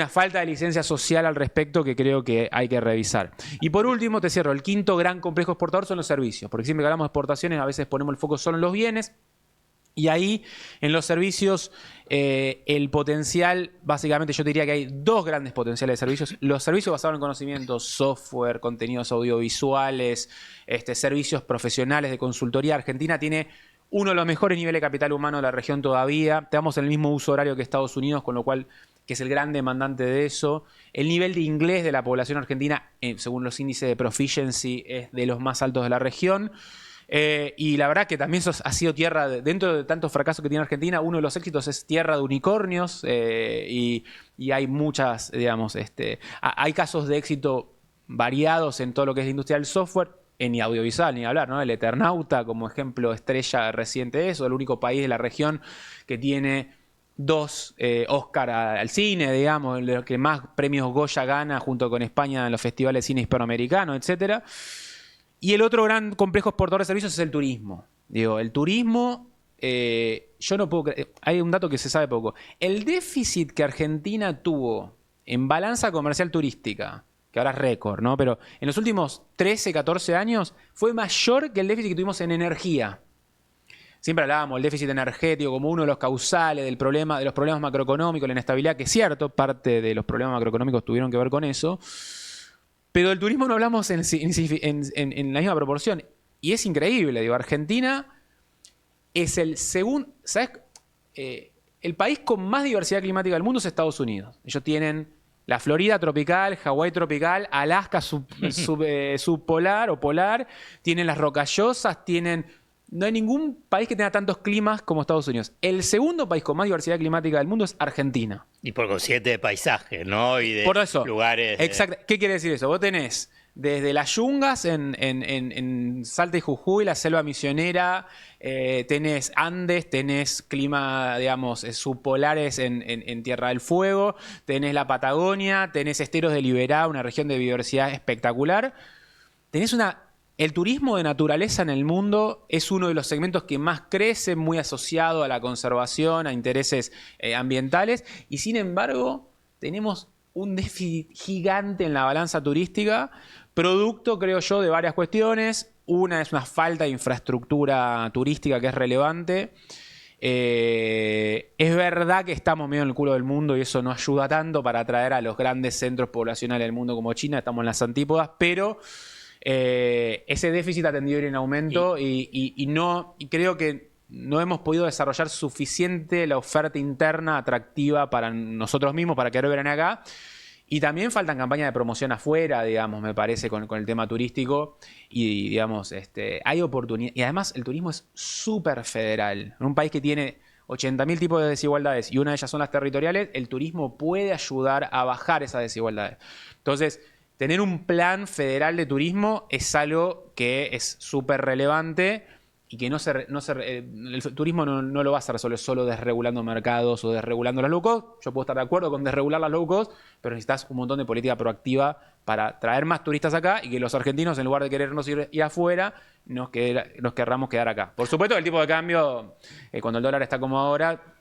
falta de licencia social al respecto que creo que hay que revisar. Y por último, te cierro, el quinto gran complejo exportador son los servicios, porque siempre que hablamos de exportaciones a veces ponemos el foco solo en los bienes, Y ahí, en los servicios, el potencial, básicamente yo diría que hay dos grandes potenciales de servicios. Los servicios basados en conocimiento, software, contenidos audiovisuales, servicios profesionales de consultoría. Argentina tiene uno de los mejores niveles de capital humano de la región todavía. Tenemos el mismo uso horario que Estados Unidos, con lo cual, que es el gran demandante de eso. El nivel de inglés de la población argentina, según los índices de proficiency, es de los más altos de la región. Y la verdad que también eso ha sido tierra, dentro de tantos fracasos que tiene Argentina, uno de los éxitos es tierra de unicornios, y hay muchas, digamos, hay casos de éxito variados en todo lo que es la industria del software, en audiovisual, ni hablar, ¿no? El Eternauta, como ejemplo estrella reciente de eso, el único país de la región que tiene 2 Oscar al cine, digamos, el que más premios Goya gana junto con España en los festivales de cine hispanoamericano, etcétera. Y el otro gran complejo exportador de servicios es el turismo. Digo, el turismo, yo no puedo creer, hay un dato que se sabe poco. El déficit que Argentina tuvo en balanza comercial turística, que ahora es récord, ¿no? Pero en los últimos 13, 14 años fue mayor que el déficit que tuvimos en energía. Siempre hablábamos del déficit energético como uno de los causales de los problemas macroeconómicos, la inestabilidad, que es cierto, parte de los problemas macroeconómicos tuvieron que ver con eso. Pero del turismo no hablamos en la misma proporción. Y es increíble, digo, Argentina es el segundo, ¿sabes? El país con más diversidad climática del mundo es Estados Unidos. Ellos tienen la Florida tropical, Hawái tropical, Alaska subpolar o polar, tienen las rocallosas, no hay ningún país que tenga tantos climas como Estados Unidos. El segundo país con más diversidad climática del mundo es Argentina. Y por consiguiente de paisajes, ¿no? Y de por eso, lugares. Exacto. ¿Qué quiere decir eso? Vos tenés desde las yungas en Salta y Jujuy, la selva misionera, tenés Andes, tenés clima, digamos, subpolares en Tierra del Fuego, tenés la Patagonia, tenés esteros de Liberá, una región de biodiversidad espectacular. Tenés el turismo de naturaleza en el mundo es uno de los segmentos que más crece, muy asociado a la conservación, a intereses ambientales, y sin embargo tenemos un déficit gigante en la balanza turística, producto, creo yo, de varias cuestiones. Una es una falta de infraestructura turística que es relevante. Es verdad que estamos medio en el culo del mundo y eso no ayuda tanto para atraer a los grandes centros poblacionales del mundo como China, estamos en las antípodas, pero ese déficit ha tendido a ir en aumento y creo que no hemos podido desarrollar suficiente la oferta interna atractiva para nosotros mismos, para querer venir acá. Y también faltan campañas de promoción afuera, digamos, me parece, con el tema turístico. Y, digamos, hay oportunidad. Y además el turismo es súper federal. En un país que tiene 80.000 tipos de desigualdades y una de ellas son las territoriales, el turismo puede ayudar a bajar esas desigualdades. Entonces, tener un plan federal de turismo es algo que es súper relevante y que el turismo no lo vas a resolver solo desregulando mercados o desregulando las low cost. Yo puedo estar de acuerdo con desregular las low cost, pero necesitas un montón de política proactiva para traer más turistas acá y que los argentinos, en lugar de querernos ir afuera, nos querramos quedar acá. Por supuesto, el tipo de cambio, cuando el dólar está como ahora,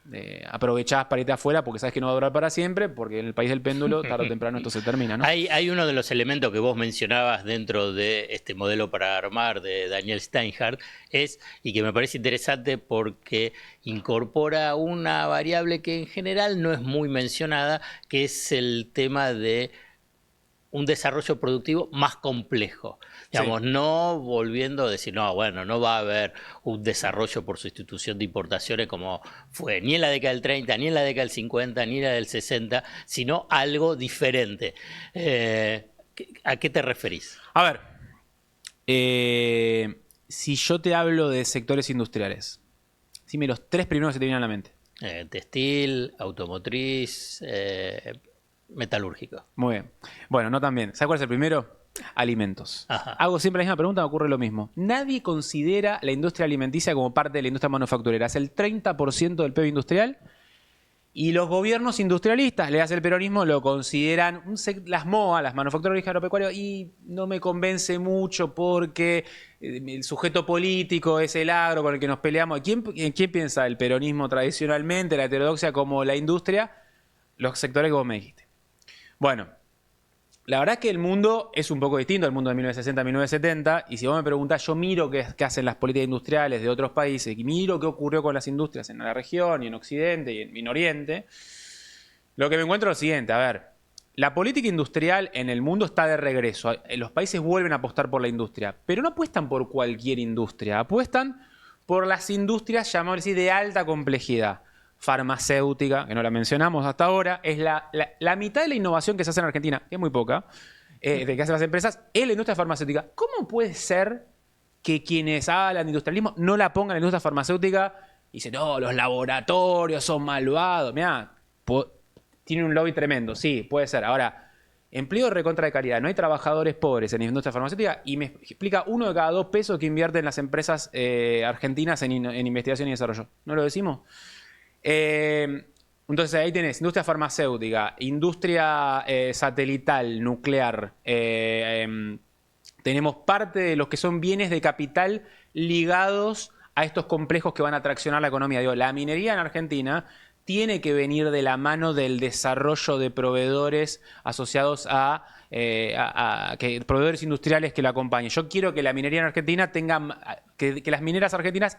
aprovechás para irte afuera porque sabes que no va a durar para siempre, porque en el país del péndulo, tarde o temprano esto se termina, ¿no? Hay uno de los elementos que vos mencionabas dentro de este modelo para armar de Daniel Steinhardt, y que me parece interesante porque incorpora una variable que en general no es muy mencionada, que es el tema de un desarrollo productivo más complejo. Digamos, sí. No volviendo a decir, no, bueno, no va a haber un desarrollo por sustitución de importaciones como fue ni en la década del 30, ni en la década del 50, ni en la del 60, sino algo diferente. ¿A qué te referís? A ver, si yo te hablo de sectores industriales, dime los 3 primeros que se te vienen a la mente. Textil, automotriz, metalúrgico. Muy bien. Bueno, no tan bien. ¿Sabes cuál es el primero? Alimentos. Ajá. Hago siempre la misma pregunta, me ocurre lo mismo. Nadie considera la industria alimenticia como parte de la industria manufacturera. Es el 30% del PIB industrial y los gobiernos industrialistas, le hace el peronismo, lo consideran las MOA, las manufactureras agropecuarias, y no me convence mucho porque el sujeto político es el agro con el que nos peleamos. ¿Quién piensa el peronismo tradicionalmente, la heterodoxia, como la industria? Los sectores que vos me dijiste. Bueno, La verdad es que el mundo es un poco distinto al mundo de 1960, 1970, y si vos me preguntás, yo miro qué hacen las políticas industriales de otros países, y miro qué ocurrió con las industrias en la región, y en Occidente, y en Oriente, lo que me encuentro es lo siguiente, a ver, la política industrial en el mundo está de regreso, los países vuelven a apostar por la industria, pero no apuestan por cualquier industria, apuestan por las industrias, llamémosle así, de alta complejidad. Farmacéutica, que no la mencionamos hasta ahora, es la mitad de la innovación que se hace en Argentina, que es muy poca, de que hacen las empresas, es la industria farmacéutica. ¿Cómo puede ser que quienes hablan de industrialismo no la pongan en la industria farmacéutica y dicen, no, los laboratorios son malvados? Mirá, tiene un lobby tremendo, sí, puede ser. Ahora, empleo recontra de calidad, no hay trabajadores pobres en la industria farmacéutica y me explica 1 de cada 2 pesos que invierten las empresas argentinas en investigación y desarrollo. ¿No lo decimos? Entonces ahí tenés industria farmacéutica, industria satelital, nuclear, tenemos parte de los que son bienes de capital ligados a estos complejos que van a traccionar la economía. Digo, la minería en Argentina tiene que venir de la mano del desarrollo de proveedores asociados a proveedores industriales que la acompañen. Yo quiero que la minería en Argentina tenga, que las mineras argentinas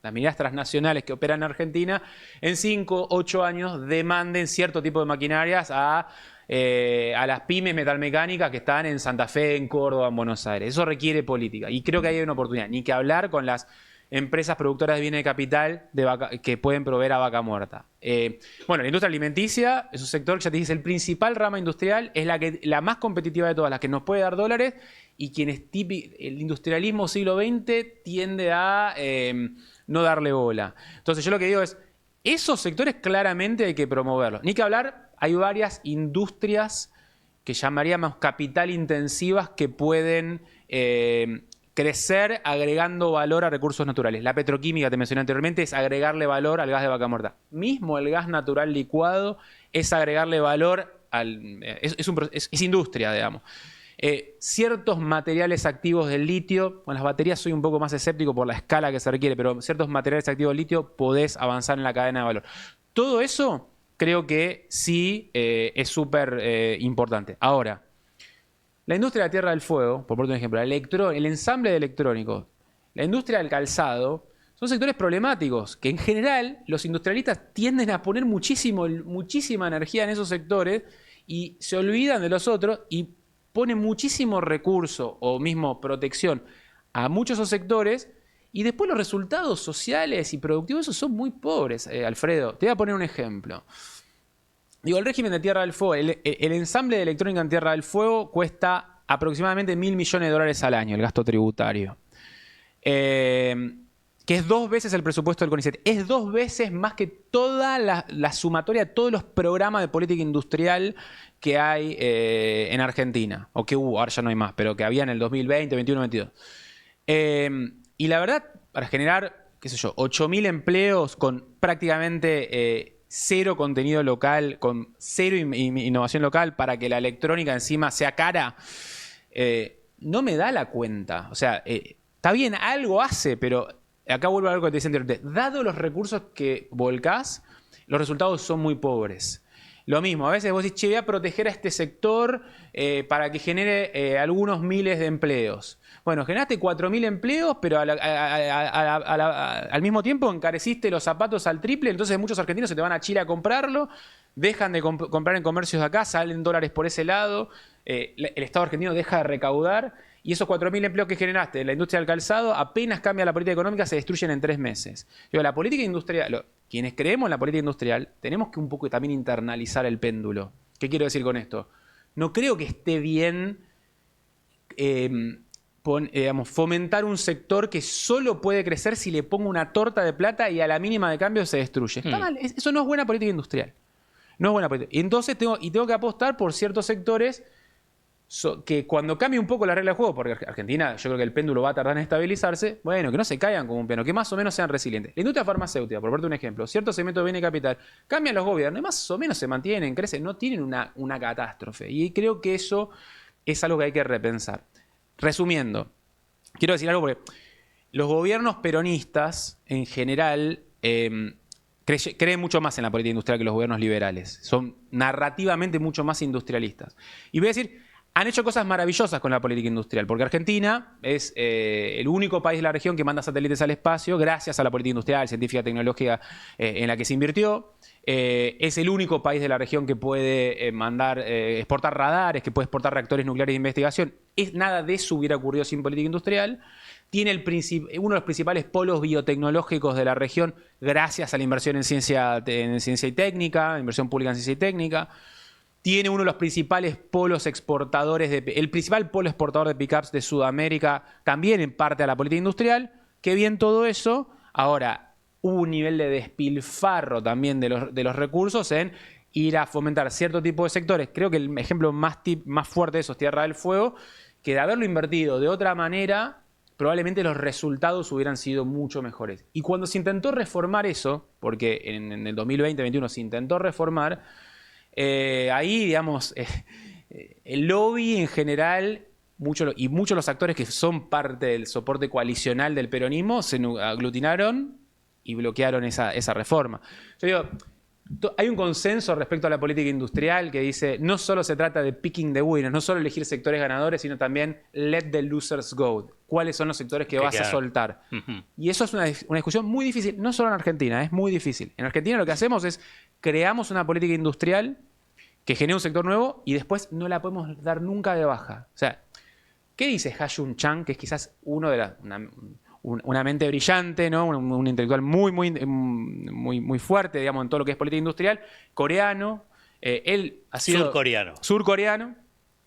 las mineras transnacionales que operan en Argentina, en 5, 8 años demanden cierto tipo de maquinarias a las pymes metalmecánicas que están en Santa Fe, en Córdoba, en Buenos Aires. Eso requiere política. Y creo que ahí hay una oportunidad. Ni que hablar con las empresas productoras de bienes de capital que pueden proveer a vaca muerta. Bueno, la industria alimenticia es un sector que ya te dije, el principal rama industrial, es la más competitiva de todas, la que nos puede dar dólares, y el industrialismo siglo XX tiende a no darle bola. Entonces yo lo que digo es, esos sectores claramente hay que promoverlos. Ni que hablar, hay varias industrias que llamaríamos capital intensivas que pueden crecer agregando valor a recursos naturales. La petroquímica, te mencioné anteriormente, es agregarle valor al gas de vaca muerta. Mismo el gas natural licuado es agregarle valor es industria, digamos. Ciertos materiales activos del litio, con las baterías soy un poco más escéptico por la escala que se requiere, pero ciertos materiales activos del litio podés avanzar en la cadena de valor. Todo eso creo que sí es súper importante. Ahora, la industria de la Tierra del Fuego, por poner un ejemplo, el ensamble de electrónicos, la industria del calzado, son sectores problemáticos que en general los industrialistas tienden a poner muchísima energía en esos sectores y se olvidan de los otros y ponen muchísimo recurso o mismo protección a muchos de esos sectores y después los resultados sociales y productivos esos son muy pobres, Alfredo. Te voy a poner un ejemplo. Digo, el régimen de Tierra del Fuego, el ensamble de electrónica en Tierra del Fuego cuesta aproximadamente $1.000 millones al año, el gasto tributario. Que es 2 veces el presupuesto del CONICET. Es 2 veces más que toda la sumatoria de todos los programas de política industrial que hay en Argentina. O que hubo, ahora ya no hay más, pero que había en el 2020, 2021, 2022. Y la verdad, para generar, qué sé yo, 8.000 empleos con prácticamente cero contenido local, con cero innovación local, para que la electrónica encima sea cara, no me da la cuenta. O sea, está bien, algo hace, pero acá vuelvo a algo que te decía anteriormente. Dado los recursos que volcás, los resultados son muy pobres. Lo mismo, a veces vos decís, che, voy a proteger a este sector para que genere algunos miles de empleos. Bueno, generaste 4.000 empleos, pero al mismo tiempo encareciste los zapatos al triple, entonces muchos argentinos se te van a Chile a comprarlo, dejan de comprar en comercios de acá, salen dólares por ese lado, el Estado argentino deja de recaudar, y esos 4.000 empleos que generaste en la industria del calzado, apenas cambia la política económica, se destruyen en 3 meses. Digo, la política industrial, quienes creemos en la política industrial, tenemos que un poco también internalizar el péndulo. ¿Qué quiero decir con esto? No creo que esté bien fomentar un sector que solo puede crecer si le pongo una torta de plata y a la mínima de cambio se destruye. Está mal, eso no es buena política industrial. No es buena política. Entonces tengo que apostar por ciertos sectores que cuando cambie un poco la regla de juego, porque Argentina, yo creo que el péndulo va a tardar en estabilizarse, bueno, que no se caigan como un piano, que más o menos sean resilientes. La industria farmacéutica, por ponerte un ejemplo, ciertos segmentos de bienes de capital, cambian los gobiernos y más o menos se mantienen, crecen, no tienen una catástrofe. Y creo que eso es algo que hay que repensar. Resumiendo, quiero decir algo porque los gobiernos peronistas, en general, creo creen mucho más en la política industrial que los gobiernos liberales. Son narrativamente mucho más industrialistas. Y voy a decir, han hecho cosas maravillosas con la política industrial, porque Argentina es el único país de la región que manda satélites al espacio gracias a la política industrial, científica, tecnológica en la que se invirtió. Es el único país de la región que puede exportar radares, que puede exportar reactores nucleares de investigación. Nada de eso hubiera ocurrido sin política industrial. Tiene uno de los principales polos biotecnológicos de la región gracias a la inversión en ciencia y técnica, inversión pública en ciencia y técnica. Tiene uno de los principales polos exportadores, el principal polo exportador de pickups de Sudamérica, también en parte a la política industrial. Qué bien todo eso. Ahora, hubo un nivel de despilfarro también de los recursos en ir a fomentar cierto tipo de sectores. Creo que el ejemplo más fuerte de eso es Tierra del Fuego, que de haberlo invertido de otra manera, probablemente los resultados hubieran sido mucho mejores. Y cuando se intentó reformar eso, porque en el 2020-2021 se intentó reformar, ahí, digamos, el lobby en general y muchos de los actores que son parte del soporte coalicional del peronismo se aglutinaron y bloquearon esa reforma. Yo digo, hay un consenso respecto a la política industrial que dice no solo se trata de picking the winners, no solo elegir sectores ganadores, sino también let the losers go. ¿Cuáles son los sectores que vas a soltar? Y eso es una discusión muy difícil, no solo en Argentina, es muy difícil. En Argentina lo que hacemos es creamos una política industrial que genera un sector nuevo y después no la podemos dar nunca de baja. O sea, ¿qué dice Ha-Joon Chang, que es quizás una mente brillante, ¿no? Un intelectual muy fuerte, digamos, en todo lo que es política industrial, coreano? Él ha sido surcoreano,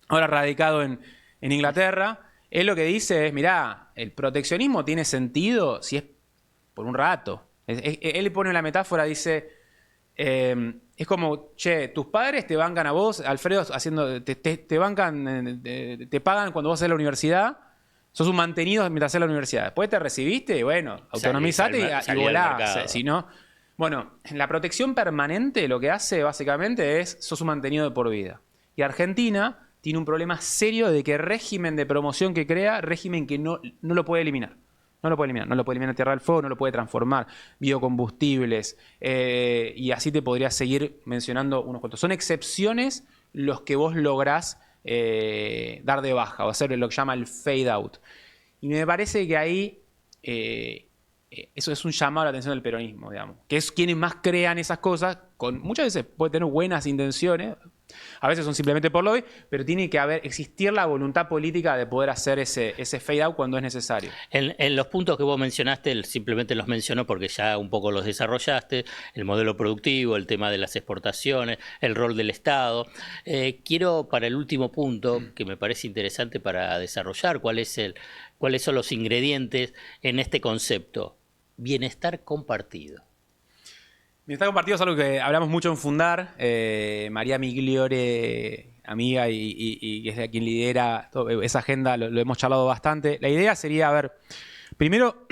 ahora radicado en Inglaterra. Él lo que dice es, mirá, el proteccionismo tiene sentido si es por un rato. Él pone la metáfora, dice, es como, che, tus padres te bancan a vos, Alfredo, te bancan, te pagan cuando vos haces la universidad. Sos un mantenido mientras haces la universidad. Después te recibiste y bueno, autonomizate y volá. Si no, bueno, la protección permanente lo que hace básicamente es sos un mantenido de por vida. Y Argentina tiene un problema serio de que régimen de promoción que crea, régimen que no lo puede eliminar. No lo puede eliminar Tierra del Fuego, no lo puede transformar, biocombustibles, y así te podría seguir mencionando unos cuantos. Son excepciones los que vos lográs dar de baja o hacer lo que llama el fade out. Y me parece que ahí eso es un llamado a la atención del peronismo, digamos, que es quienes más crean esas cosas, muchas veces puede tener buenas intenciones, a veces son simplemente por lobby, pero tiene que existir la voluntad política de poder hacer ese fade out cuando es necesario. En los puntos que vos mencionaste, simplemente los menciono porque ya un poco los desarrollaste, el modelo productivo, el tema de las exportaciones, el rol del Estado. Quiero, para el último punto, que me parece interesante para desarrollar, cuáles son los ingredientes en este concepto: bienestar compartido. Bienestar compartido es algo que hablamos mucho en Fundar. María Migliore, amiga y que es de quien lidera esa agenda, lo hemos charlado bastante. La idea sería, a ver, primero,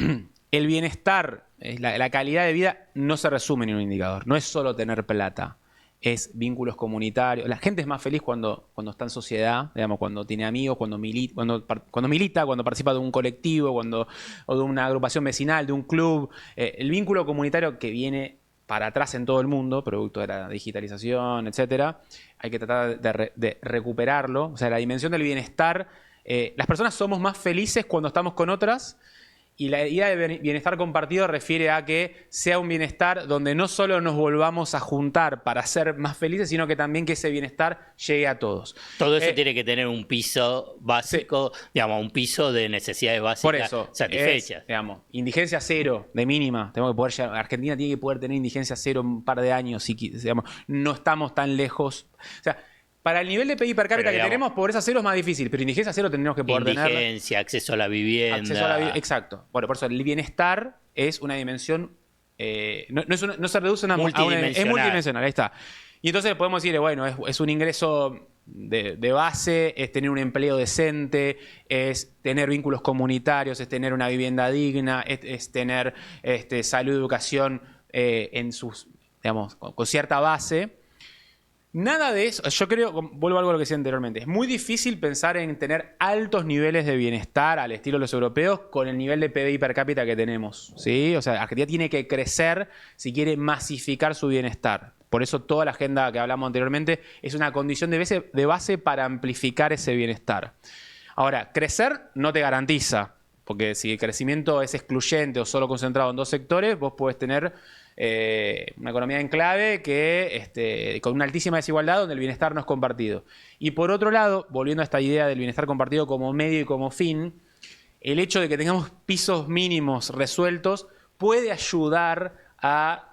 el bienestar, la calidad de vida no se resume en un indicador. No es solo tener plata, es vínculos comunitarios. La gente es más feliz cuando está en sociedad, digamos, cuando tiene amigos, cuando milita, cuando participa de un colectivo, o de una agrupación vecinal, de un club. El vínculo comunitario que viene para atrás en todo el mundo, producto de la digitalización, etcétera, hay que tratar de recuperarlo. O sea, la dimensión del bienestar. Las personas somos más felices cuando estamos con otras, y la idea de bienestar compartido refiere a que sea un bienestar donde no solo nos volvamos a juntar para ser más felices, sino que también que ese bienestar llegue a todos. Todo eso tiene que tener un piso básico, sí, digamos, un piso de necesidades básicas por eso, satisfechas. Digamos, indigencia cero, de mínima. Tenemos que poder llegar, Argentina tiene que poder tener indigencia cero un par de años, digamos, no estamos tan lejos. O sea, para el nivel de PIB per cápita que tenemos, pobreza cero es más difícil, pero indigencia cero tendríamos que poder tener. Indigencia, acceso a la vivienda. Exacto. Bueno, por eso el bienestar es una dimensión, no se reduce a es multidimensional, ahí está. Y entonces podemos decir, bueno, es un ingreso de base, es tener un empleo decente, es tener vínculos comunitarios, es tener una vivienda digna, es tener salud, educación en sus, digamos, con cierta base. Nada de eso, yo creo, vuelvo a algo a lo que decía anteriormente, es muy difícil pensar en tener altos niveles de bienestar al estilo de los europeos con el nivel de PBI per cápita que tenemos, ¿sí? O sea, Argentina tiene que crecer si quiere masificar su bienestar. Por eso toda la agenda que hablamos anteriormente es una condición de base para amplificar ese bienestar. Ahora, crecer no te garantiza, porque si el crecimiento es excluyente o solo concentrado en dos sectores, vos podés tener una economía en clave que, con una altísima desigualdad donde el bienestar no es compartido. Y por otro lado, volviendo a esta idea del bienestar compartido como medio y como fin, el hecho de que tengamos pisos mínimos resueltos puede ayudar a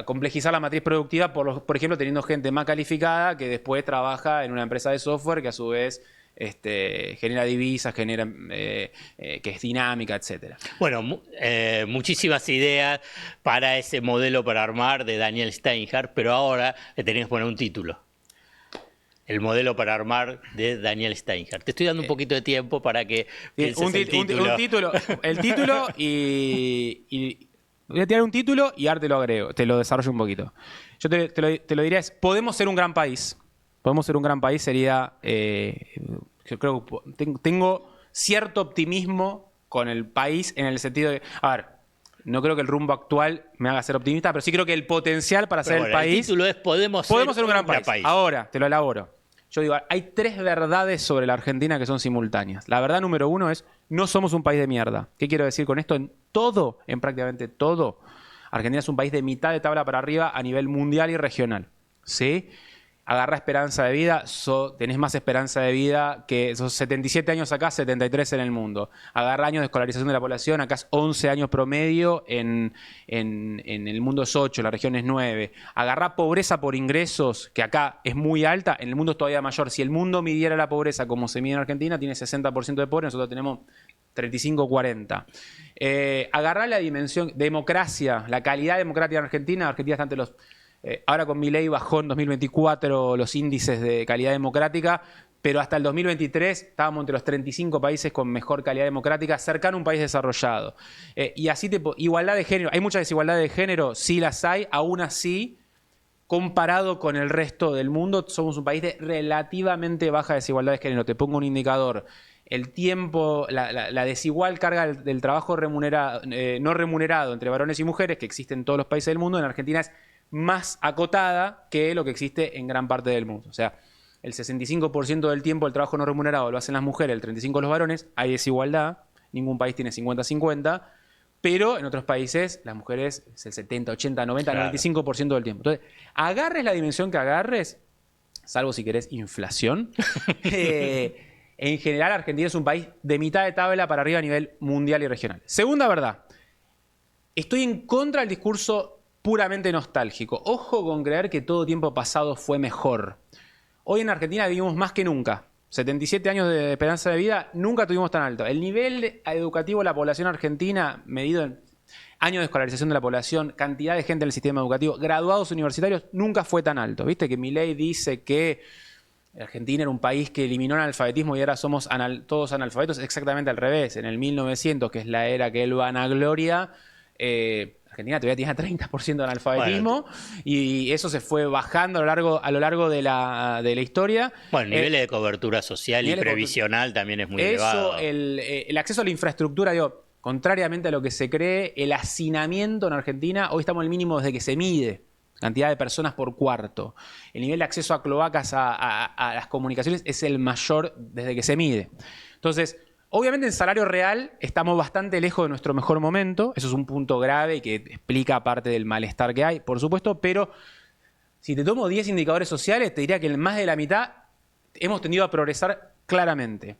complejizar la matriz productiva, por ejemplo, teniendo gente más calificada que después trabaja en una empresa de software que a su vez genera divisas, que es dinámica, etcétera. Bueno, muchísimas ideas para ese modelo para armar de Daniel Steinhardt, pero ahora le tenemos que poner un título. El modelo para armar de Daniel Steinhardt. Te estoy dando un poquito de tiempo para que pienses el título. El título y voy a tirar un título y ahora te lo agrego, te lo desarrollo un poquito. Yo te lo diría es, podemos ser un gran país. Podemos ser un gran país sería, yo creo que tengo cierto optimismo con el país en el sentido de, a ver, no creo que el rumbo actual me haga ser optimista, pero sí creo que el potencial para ser el país. El título es podemos ser un gran país. Ahora, te lo elaboro. Yo digo, hay 3 verdades sobre la Argentina que son simultáneas. La verdad número 1 es, no somos un país de mierda. ¿Qué quiero decir con esto? En prácticamente todo, Argentina es un país de mitad de tabla para arriba a nivel mundial y regional. ¿Sí? Agarra esperanza de vida, tenés más esperanza de vida que esos 77 años acá, 73 en el mundo. Agarra años de escolarización de la población, acá es 11 años promedio, en el mundo es 8, la región es 9. Agarra pobreza por ingresos, que acá es muy alta, en el mundo es todavía mayor. Si el mundo midiera la pobreza como se mide en Argentina, tiene 60% de pobres, nosotros tenemos 35-40. Agarra la dimensión democracia, la calidad democrática en Argentina. Argentina está ante los... ahora con Milei bajó en 2024 los índices de calidad democrática, pero hasta el 2023 estábamos entre los 35 países con mejor calidad democrática, cercano a un país desarrollado. Y así, igualdad de género. ¿Hay mucha desigualdad de género? Sí las hay. Aún así, comparado con el resto del mundo, somos un país de relativamente baja desigualdad de género. Te pongo un indicador. El tiempo, la desigual carga del trabajo no remunerado entre varones y mujeres, que existe en todos los países del mundo, en Argentina es más acotada que lo que existe en gran parte del mundo. O sea, el 65% del tiempo el trabajo no remunerado lo hacen las mujeres, el 35% los varones. Hay desigualdad, ningún país tiene 50-50, pero en otros países las mujeres es el 70, 80, 90, claro, 95% del tiempo. Entonces, agarres la dimensión que agarres, salvo si querés inflación, en general Argentina es un país de mitad de tabla para arriba a nivel mundial y regional. Segunda verdad, estoy en contra del discurso puramente nostálgico. Ojo con creer que todo tiempo pasado fue mejor. Hoy en Argentina vivimos más que nunca. 77 años de esperanza de vida, nunca tuvimos tan alto. El nivel educativo de la población argentina, medido en años de escolarización de la población, cantidad de gente en el sistema educativo, graduados universitarios, nunca fue tan alto. ¿Viste que Milei dice que Argentina era un país que eliminó el analfabetismo y ahora somos todos analfabetos? Exactamente al revés. En el 1900, que es la era que él vanagloria, Argentina todavía tenía 30% de analfabetismo, bueno, y eso se fue bajando a lo largo de la historia. Bueno, niveles de cobertura social y previsional también es muy elevado. El acceso a la infraestructura, digo, contrariamente a lo que se cree, el hacinamiento en Argentina, hoy estamos en el mínimo desde que se mide. Cantidad de personas por cuarto. El nivel de acceso a cloacas, a las comunicaciones, es el mayor desde que se mide. Entonces, obviamente en salario real estamos bastante lejos de nuestro mejor momento. Eso es un punto grave y que explica parte del malestar que hay, por supuesto. Pero si te tomo 10 indicadores sociales, te diría que en más de la mitad hemos tendido a progresar claramente.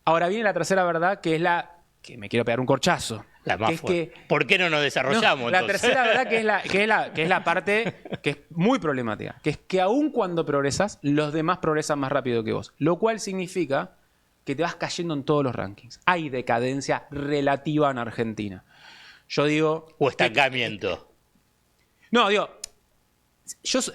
Ahora viene la tercera verdad, que es la que me quiero pegar un corchazo. La más fuerte. ¿Por qué no nos desarrollamos? La tercera verdad que es la parte que es muy problemática. Que es que aun cuando progresas, los demás progresan más rápido que vos. Lo cual significa que te vas cayendo en todos los rankings. Hay decadencia relativa en Argentina. Yo digo... O estancamiento. No, digo...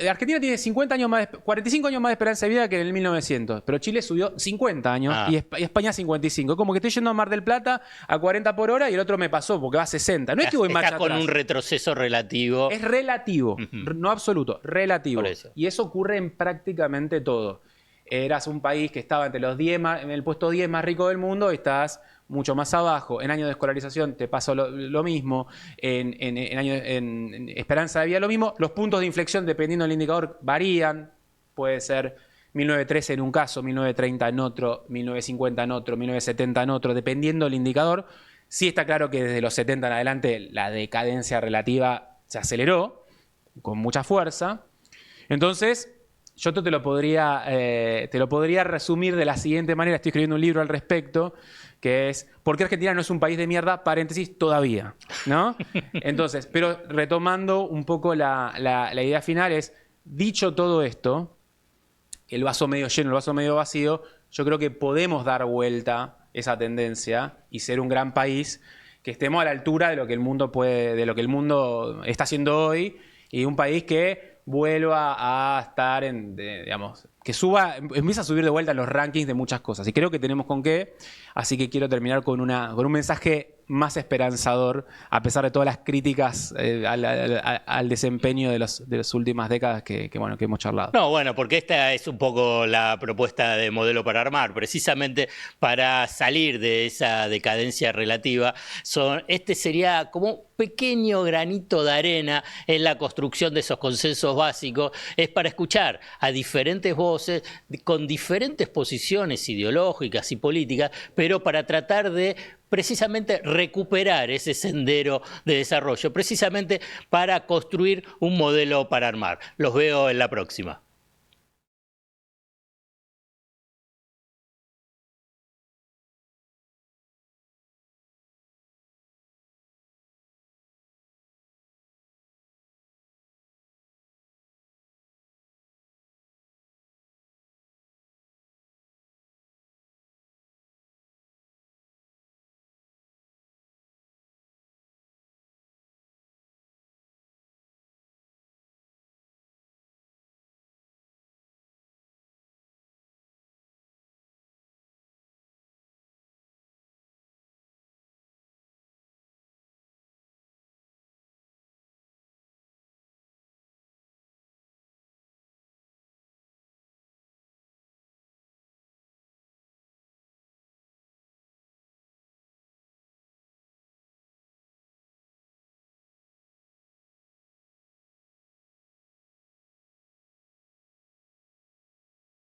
Argentina tiene 45 años más de esperanza de vida que en el 1900, pero Chile subió 50 años y España 55. Es como que estoy yendo a Mar del Plata a 40 por hora y el otro me pasó porque va a 60. No es que voy más atrás. Está con un retroceso relativo. Es relativo, no absoluto, relativo. Y eso ocurre en prácticamente todo. Eras un país que estaba entre los 10 en el puesto 10 más rico del mundo y estás mucho más abajo. En años de escolarización te pasó lo mismo. En esperanza de vida lo mismo. Los puntos de inflexión, dependiendo del indicador, varían. Puede ser 1913 en un caso, 1930 en otro, 1950 en otro, 1970 en otro, dependiendo del indicador. Sí está claro que desde los 70 en adelante la decadencia relativa se aceleró con mucha fuerza. Entonces, yo te lo podría resumir de la siguiente manera. Estoy escribiendo un libro al respecto, que es ¿por qué Argentina no es un país de mierda? Paréntesis, todavía, ¿no? Entonces, pero retomando un poco la idea final es, dicho todo esto, el vaso medio lleno, el vaso medio vacío, yo creo que podemos dar vuelta esa tendencia y ser un gran país, que estemos a la altura de lo que el mundo está haciendo hoy, y un país que vuelva a estar que empieza a subir de vuelta en los rankings de muchas cosas. Y creo que tenemos con qué. Así que quiero terminar con un mensaje más esperanzador, a pesar de todas las críticas al desempeño de las últimas décadas que hemos charlado. No, bueno, porque esta es un poco la propuesta de Modelo para Armar, precisamente para salir de esa decadencia relativa. Este sería como un pequeño granito de arena en la construcción de esos consensos básicos. Es para escuchar a diferentes voces con diferentes posiciones ideológicas y políticas, pero para tratar de precisamente recuperar ese sendero de desarrollo, precisamente para construir un modelo para armar. Los veo en la próxima.